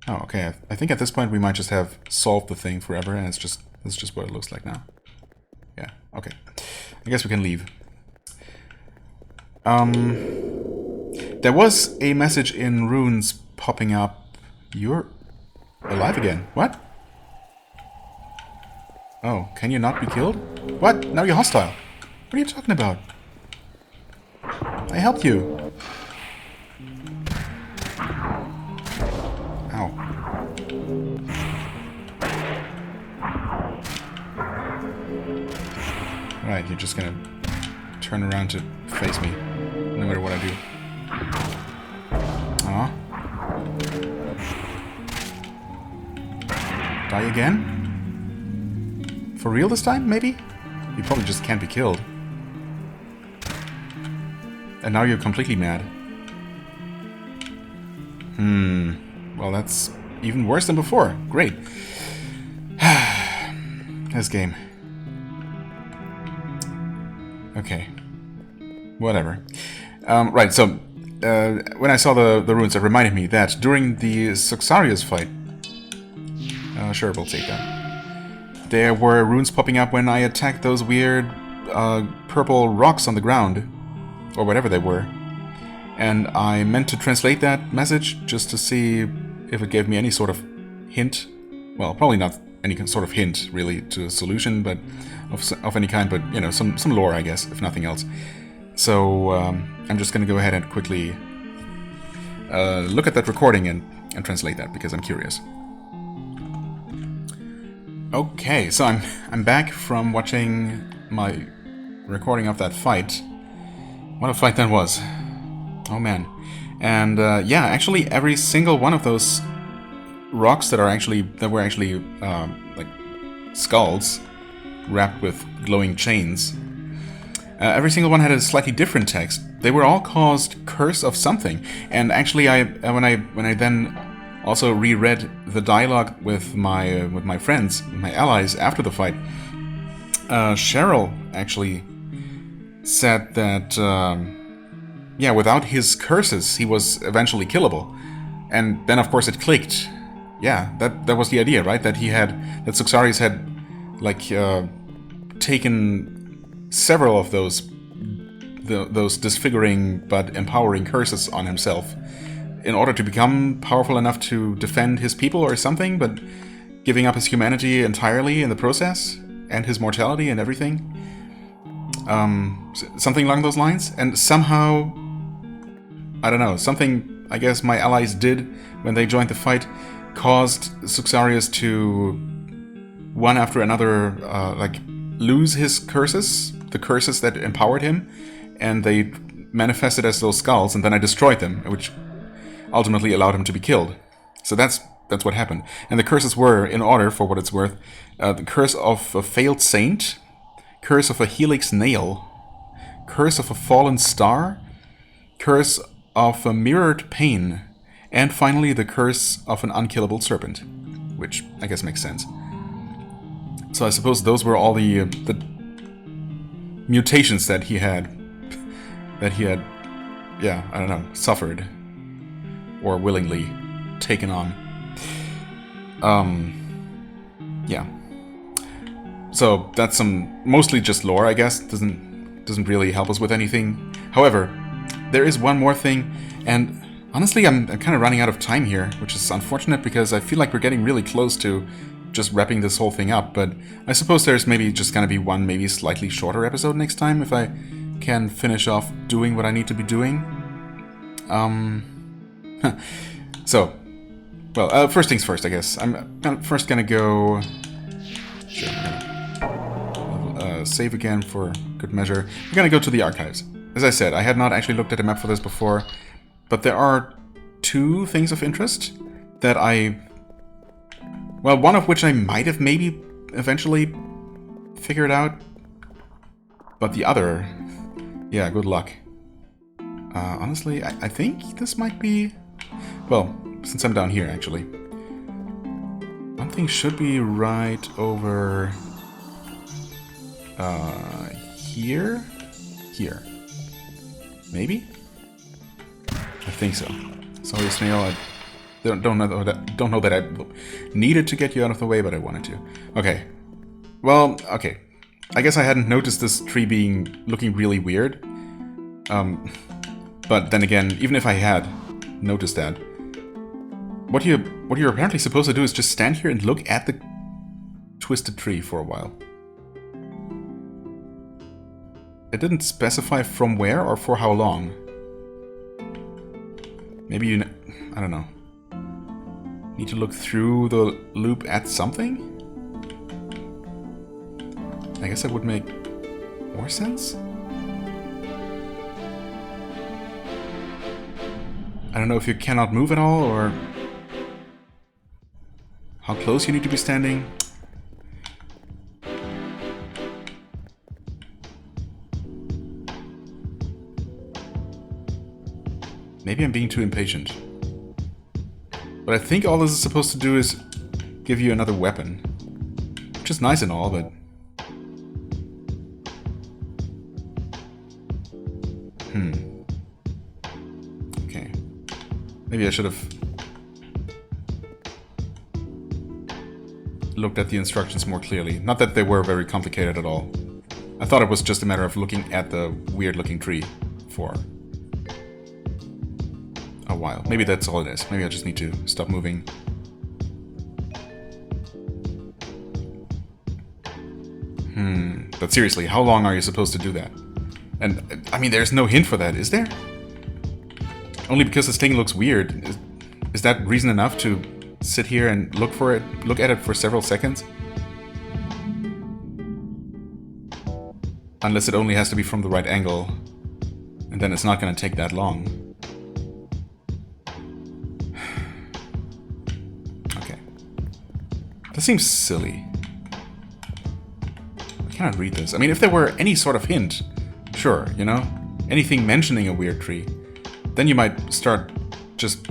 Oh, okay. I think at this point we might just have solved the thing forever, and it's just what it looks like now. Yeah, okay. I guess we can leave. There was a message in runes popping up. You're alive again. What? Oh, can you not be killed? What? Now you're hostile. What are you talking about? I helped you. Ow. Right, you're just gonna turn around to face me, no matter what I do. Aw. Die again? For real this time, maybe? You probably just can't be killed. And now you're completely mad. Well, that's even worse than before. Great. This game. Okay. Whatever. Right, so when I saw the runes, it reminded me that during the Soxarius fight... sure, we'll take that. There were runes popping up when I attacked those weird purple rocks on the ground. Or whatever they were. And I meant to translate that message just to see if it gave me any sort of hint. Well, probably not any sort of hint, really, to a solution, but of any kind, but, you know, some lore, I guess, if nothing else. So, I'm just going to go ahead and quickly look at that recording and translate that, because I'm curious. Okay, so I'm back from watching my recording of that fight. What a fight that was. Oh man. And yeah, actually every single one of those rocks that were actually like skulls wrapped with glowing chains, every single one had a slightly different text. They were all caused Curse of something. And actually when I then also reread the dialogue with my friends, my allies after the fight, Cheryl actually said that yeah, without his curses, he was eventually killable. And then, of course, it clicked. Yeah, that was the idea, right? That that Suxarius had, like, taken several of those disfiguring but empowering curses on himself in order to become powerful enough to defend his people or something, but giving up his humanity entirely in the process, and his mortality and everything. Something along those lines. And somehow, I don't know, something I guess my allies did when they joined the fight caused Suxarius to, one after another, like, lose his curses, the curses that empowered him, and they manifested as those skulls, and then I destroyed them, which ultimately allowed him to be killed. So that's what happened. And the curses were, in order, for what it's worth, the curse of a failed saint, curse of a helix nail, curse of a fallen star, curse of a mirrored pain, and finally the curse of an unkillable serpent, which I guess makes sense. So I suppose those were all the mutations that he had, yeah, I don't know, suffered, or willingly taken on. Yeah. So that's mostly just lore, I guess. Doesn't really help us with anything. However, there is one more thing, and honestly, I'm kind of running out of time here, which is unfortunate because I feel like we're getting really close to just wrapping this whole thing up. But I suppose there's maybe just gonna be one, maybe slightly shorter episode next time if I can finish off doing what I need to be doing. So, well, first things first, I guess. I'm first gonna go. Sure, I'm gonna save again for good measure. We're gonna go to the archives. As I said, I had not actually looked at a map for this before, but there are two things of interest that well, one of which I might have maybe eventually figured out, but the other, yeah, good luck. Honestly, I think this might be, well, since I'm down here, actually. One thing should be right over here? Here. Maybe? I think so. Sorry, Snail, I don't know that I needed to get you out of the way, but I wanted to. Okay. Well, okay. I guess I hadn't noticed this tree looking really weird. But then again, even if I had noticed that, what you're apparently supposed to do is just stand here and look at the twisted tree for a while. It didn't specify from where or for how long. Maybe I don't know. Need to look through the loop at something? I guess that would make more sense? I don't know if you cannot move at all, or how close you need to be standing. Maybe I'm being too impatient. But I think all this is supposed to do is give you another weapon. Which is nice and all, but... Okay. Maybe I should have looked at the instructions more clearly. Not that they were very complicated at all. I thought it was just a matter of looking at the weird-looking tree for a while. Maybe that's all it is. Maybe I just need to stop moving. But seriously, how long are you supposed to do that? And, I mean, there's no hint for that, is there? Only because this thing looks weird. Is that reason enough to sit here and look at it for several seconds? Unless it only has to be from the right angle. And then it's not going to take that long. Okay. That seems silly. I cannot read this. I mean, if there were any sort of hint, sure, you know? Anything mentioning a weird tree, then you might start just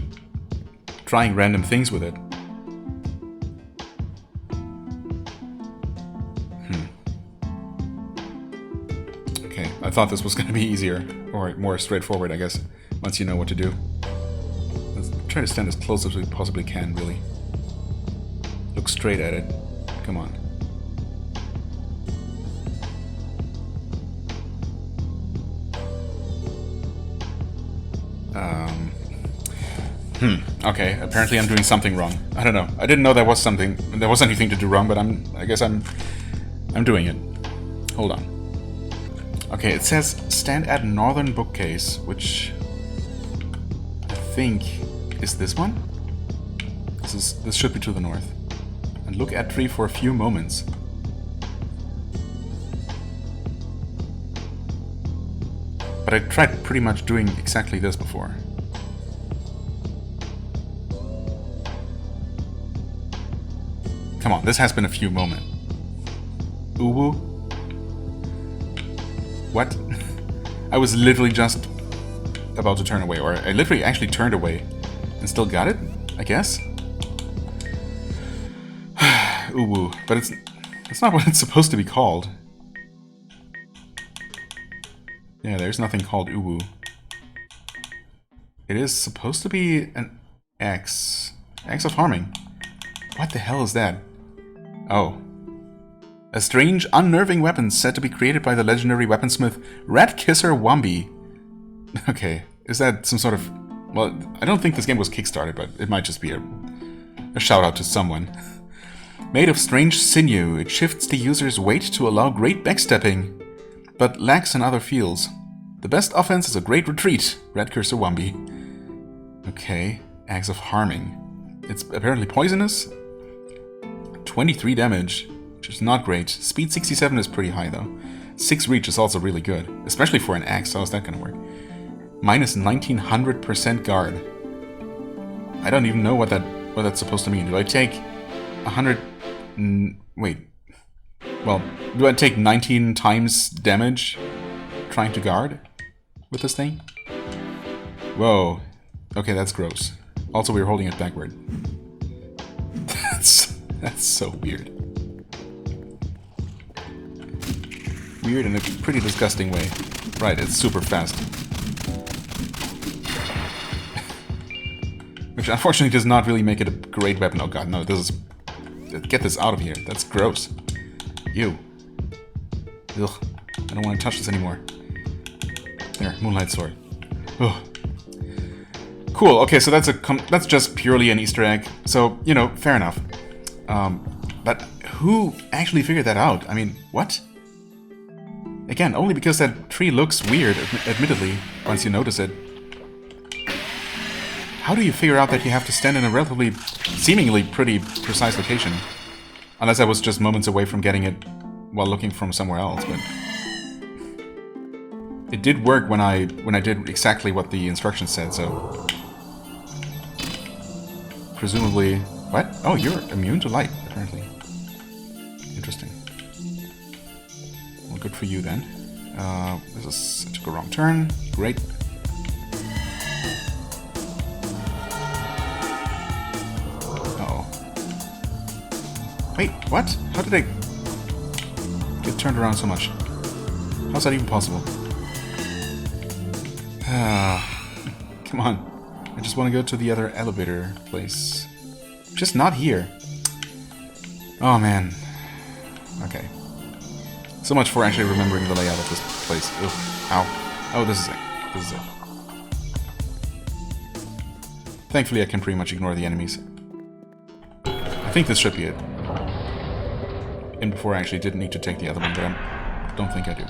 trying random things with it. Okay, I thought this was going to be easier, or more straightforward, I guess, once you know what to do. Let's try to stand as close as we possibly can, really. Look straight at it. Come on. Okay, apparently I'm doing something wrong. I don't know. I didn't know there was anything to do wrong, but I guess I'm doing it. Hold on. Okay, it says stand at northern bookcase, which I think is this one. This should be to the north. And look at tree for a few moments. But I tried pretty much doing exactly this before. Come on, this has been a few moments. Uwu? What? I was literally just about to turn away, or I literally actually turned away and still got it, I guess? Uwu, but it's not what it's supposed to be called. Yeah, there's nothing called Uwu. It is supposed to be an X. X of harming. What the hell is that? Oh. A strange, unnerving weapon said to be created by the legendary weaponsmith Rat Kisser Wambi. Okay, is that some sort of... Well, I don't think this game was kickstarted, but it might just be a shout out to someone. Made of strange sinew, it shifts the user's weight to allow great backstepping, but lacks in other fields. The best offense is a great retreat, Rat Kisser Wambi. Okay, Axe of Harming. It's apparently poisonous. 23 damage, which is not great. Speed 67 is pretty high though. 6 reach is also really good, especially for an axe. How is that gonna work? Minus 1900% guard. I don't even know what that's supposed to mean. Do I take 100... wait. Well, do I take 19 times damage trying to guard with this thing? Whoa. Okay, that's gross. Also, we're holding it backward. That's so weird. Weird in a pretty disgusting way. Right, it's super fast. Which unfortunately does not really make it a great weapon. Oh god, no, this is... Get this out of here. That's gross. Ew. Ugh. I don't want to touch this anymore. There, Moonlight Sword. Ugh. Cool, okay, so that's just purely an Easter egg. So, you know, fair enough. But who actually figured that out? I mean, what? Again, only because that tree looks weird, admittedly, once you notice it. How do you figure out that you have to stand in a relatively, seemingly pretty precise location? Unless I was just moments away from getting it while looking from somewhere else, but... It did work when I did exactly what the instructions said, so... Presumably... What? Oh, you're immune to light, apparently. Interesting. Well, good for you then. I took a wrong turn. Great. Uh-oh. Wait, what? How did I get turned around so much? How's that even possible? Come on. I just want to go to the other elevator place. Just not here. Oh man. Okay. So much for actually remembering the layout of this place. Ugh. Ow. Oh, this is it. This is it. Thankfully I can pretty much ignore the enemies. I think this should be it. And before I actually didn't need to take the other one, but I don't think I do.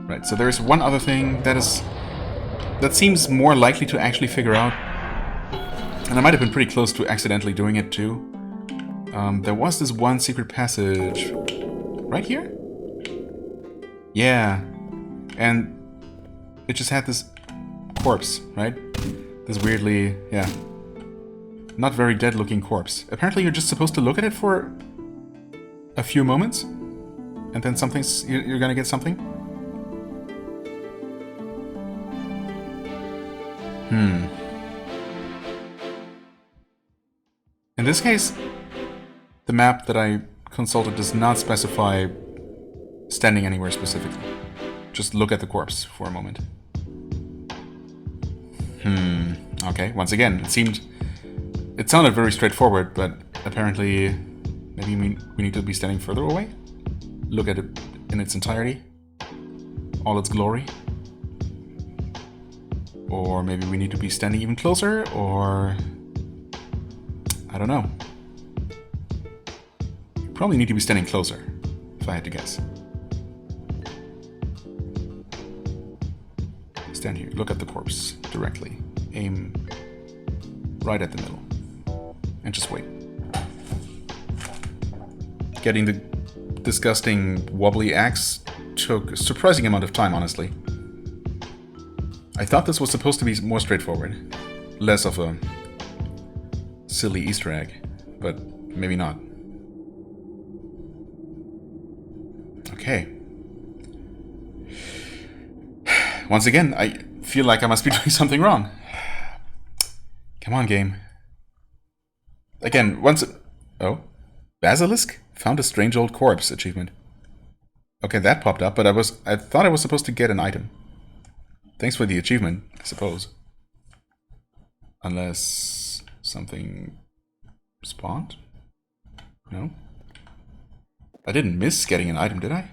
Right, so there's one other thing that seems more likely to actually figure out. And I might have been pretty close to accidentally doing it too. There was this one secret passage... Right here? Yeah. And it just had this corpse, right? This weirdly, yeah, not very dead looking corpse. Apparently you're just supposed to look at it for a few moments, and then you're gonna get something? In this case, the map that I consulted does not specify standing anywhere specifically. Just look at the corpse for a moment. Okay, once again, it sounded very straightforward, but apparently maybe we need to be standing further away? Look at it in its entirety? All its glory? Or maybe we need to be standing even closer, or... I don't know. Probably need to be standing closer, if I had to guess. Stand here, look at the corpse directly. Aim right at the middle. And just wait. Getting the disgusting wobbly axe took a surprising amount of time, honestly. I thought this was supposed to be more straightforward. Less of a silly Easter egg, but maybe not. Okay. Once again, I feel like I must be doing something wrong. Come on, game. Again, oh. Basilisk? Found a strange old corpse achievement. Okay, that popped up, but I thought I was supposed to get an item. Thanks for the achievement, I suppose. Unless something spawned? No? I didn't miss getting an item, did I?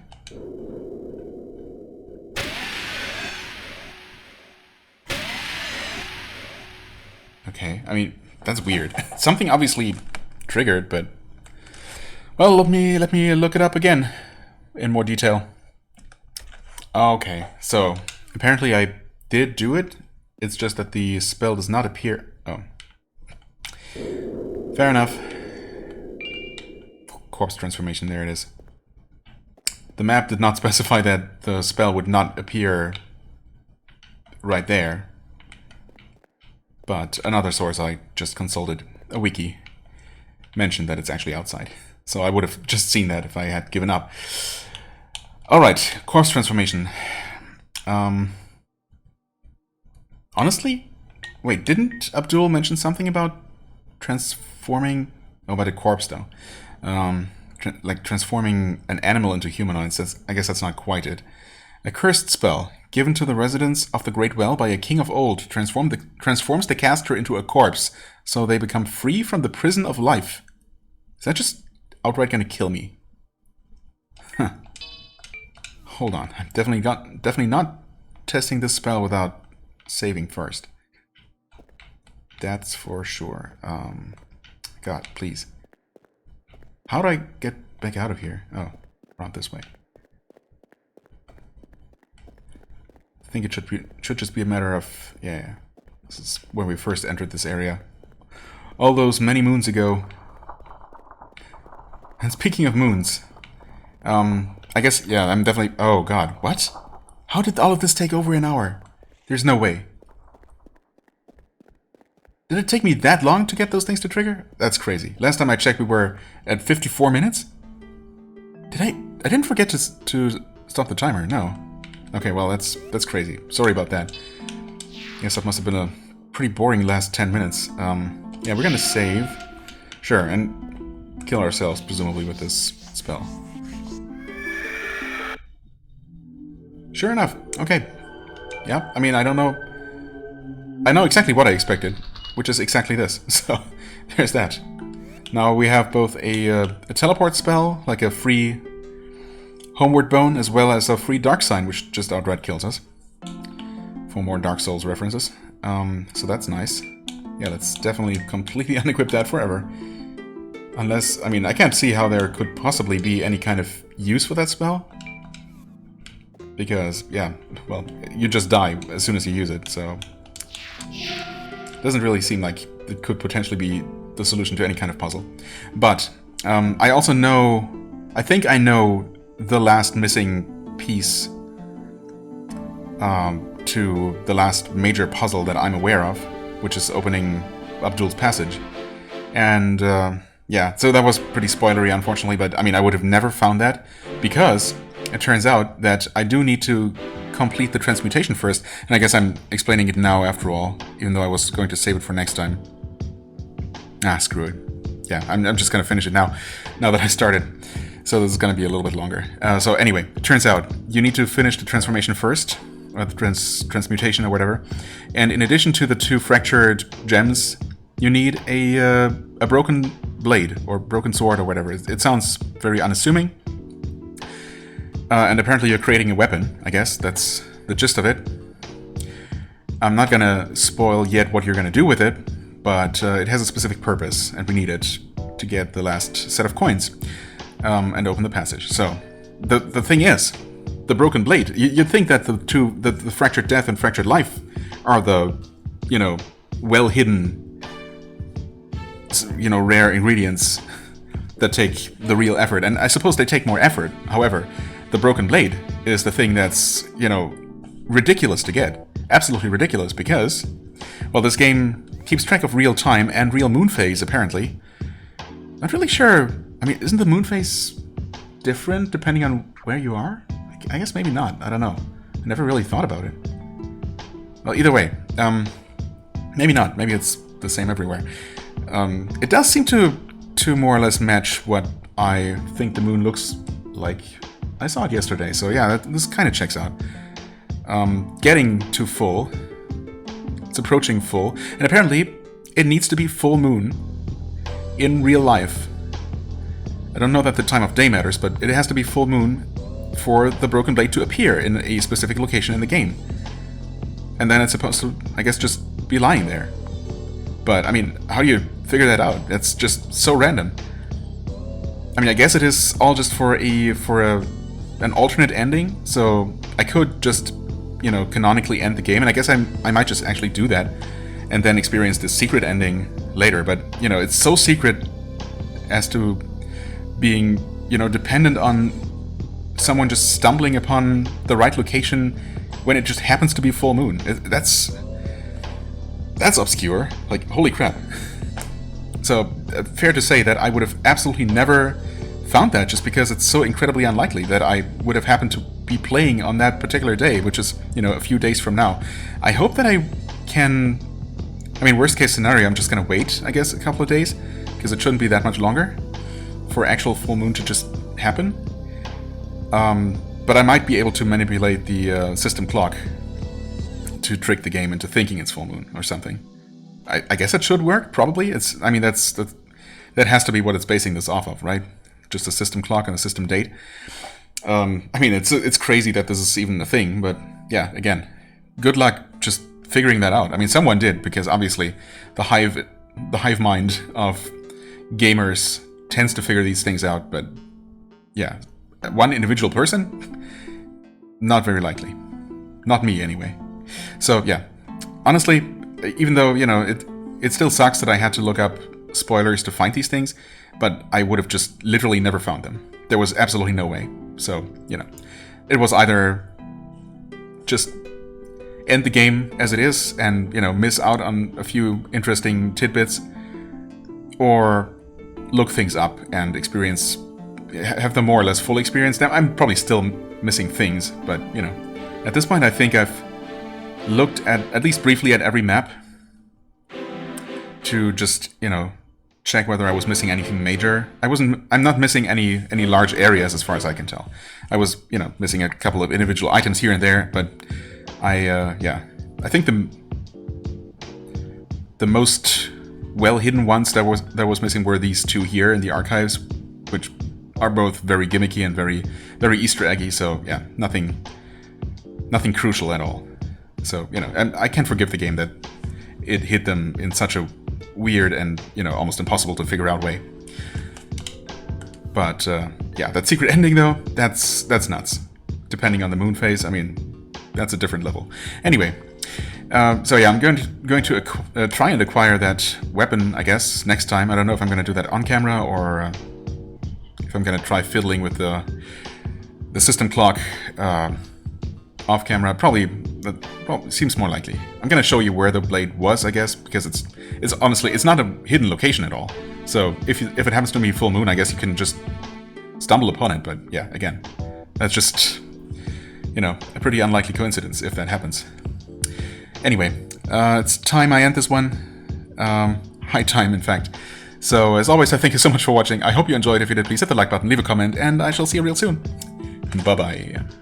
Okay, I mean, that's weird. Something obviously triggered, but... Well, let me look it up again in more detail. Okay, so apparently I did do it. It's just that the spell does not appear... Oh. Fair enough. Corpse transformation, there it is. The map did not specify that the spell would not appear right there. But another source I just consulted, a wiki, mentioned that it's actually outside. So I would have just seen that if I had given up. Alright, corpse transformation. Honestly? Wait, didn't Abdul mention something about transforming... Oh, about a corpse though. Like transforming an animal into humanoid. I guess that's not quite it. A cursed spell, given to the residents of the Great Well by a king of old, transforms the caster into a corpse, so they become free from the prison of life. Is that just outright gonna kill me? Huh. Hold on, I'm definitely not testing this spell without saving first. That's for sure. God, please. How do I get back out of here? Oh, around this way. I think it should just be a matter of... Yeah, this is where we first entered this area. All those many moons ago. And speaking of moons... I guess, yeah, I'm definitely... Oh, God, what? How did all of this take over an hour? There's no way. Did it take me that long to get those things to trigger? That's crazy. Last time I checked, we were at 54 minutes? I didn't forget to stop the timer, no. Okay, well, that's crazy. Sorry about that. Guess that must have been a pretty boring last 10 minutes. Yeah, we're gonna save. Sure, and kill ourselves, presumably, with this spell. Sure enough. Okay. Yeah, I mean, I don't know... I know exactly what I expected, which is exactly this. So, there's that. Now we have both a teleport spell, like a free Homeward Bone, as well as a free Dark Sign, which just outright kills us. For more Dark Souls references. So that's nice. Yeah, let's definitely completely unequip that forever. Unless, I mean, I can't see how there could possibly be any kind of use for that spell. Because, yeah, well, you just die as soon as you use it, so... Doesn't really seem like it could potentially be the solution to any kind of puzzle. But, I also know... I think I know the last missing piece to the last major puzzle that I'm aware of, which is opening Abdul's passage. And, yeah, so that was pretty spoilery, unfortunately, but, I mean, I would have never found that, because it turns out that I do need to complete the transmutation first, and I guess I'm explaining it now after all, even though I was going to save it for next time. Ah, screw it. yeah, I'm just going to finish it now that I started. So this is going to be a little bit longer. So anyway, it turns out you need to finish the transformation first, or the transmutation or whatever. And in addition to the 2 fractured gems, you need a broken blade or broken sword or whatever. It sounds very unassuming. And apparently you're creating a weapon, I guess. That's the gist of it. I'm not going to spoil yet what you're going to do with it, but it has a specific purpose, and we need it to get the last set of coins and open the passage. So the thing is, the broken blade, you'd think that the fractured death and fractured life are the, well-hidden, rare ingredients that take the real effort. And I suppose they take more effort. However, the broken blade is the thing that's, ridiculous to get. Absolutely ridiculous because, well, this game keeps track of real time and real moon phase, apparently. Not really sure. I mean, isn't the moon phase different depending on where you are? I guess maybe not. I don't know. I never really thought about it. Well, either way, maybe not. Maybe it's the same everywhere. It does seem to more or less match what I think the moon looks like. I saw it yesterday, so yeah, this kind of checks out. Getting to full. It's approaching full. And apparently, it needs to be full moon in real life. I don't know that the time of day matters, but it has to be full moon for the broken blade to appear in a specific location in the game. And then it's supposed to, I guess, just be lying there. But, I mean, how do you figure that out? That's just so random. I mean, I guess it is all just for an alternate ending, so I could just, canonically end the game, and I guess I might just actually do that, and then experience the secret ending later, but, it's so secret as to being, dependent on someone just stumbling upon the right location when it just happens to be full moon. That's obscure. Like, holy crap. So, fair to say that I would have absolutely never found that, just because it's so incredibly unlikely that I would have happened to be playing on that particular day, which is, a few days from now. I hope that I can... I mean, worst case scenario, I'm just gonna wait, I guess, a couple of days, because it shouldn't be that much longer for actual full moon to just happen. But I might be able to manipulate the system clock to trick the game into thinking it's full moon or something. I guess it should work, probably. That has to be what it's basing this off of, right? Just a system clock and a system date. I mean, it's crazy that this is even a thing, but yeah, again, good luck just figuring that out. I mean, someone did, because obviously the hive mind of gamers tends to figure these things out, but yeah, one individual person, not very likely. Not me, anyway. So yeah, honestly, even though, it still sucks that I had to look up spoilers to find these things, but I would have just literally never found them. There was absolutely no way. So, it was either just end the game as it is and, miss out on a few interesting tidbits, or look things up and have the more or less full experience. Now, I'm probably still missing things, but, at this point I think I've looked at least briefly at every map to just, check whether I was missing anything major. I'm not missing any large areas as far as I can tell. I was, missing a couple of individual items here and there, but I think the most well-hidden ones that was missing were these 2 here in the archives, which are both very gimmicky and very, very Easter eggy, so yeah, nothing crucial at all. So, and I can forgive the game that it hit them in such a weird and, almost impossible to figure out way. But, yeah, that secret ending, though, that's nuts. Depending on the moon phase, I mean, that's a different level. Anyway, so yeah, I'm going to try and acquire that weapon, I guess, next time. I don't know if I'm going to do that on camera, or if I'm going to try fiddling with the system clock off camera. Probably, well, it seems more likely. I'm going to show you where the blade was, I guess, because it's honestly, it's not a hidden location at all. So if it happens to be full moon, I guess you can just stumble upon it. But yeah, again, that's just, a pretty unlikely coincidence if that happens. Anyway, it's time I end this one. High time, in fact. So, as always, I thank you so much for watching. I hope you enjoyed. If you did, please hit the like button, leave a comment, and I shall see you real soon. Bye-bye.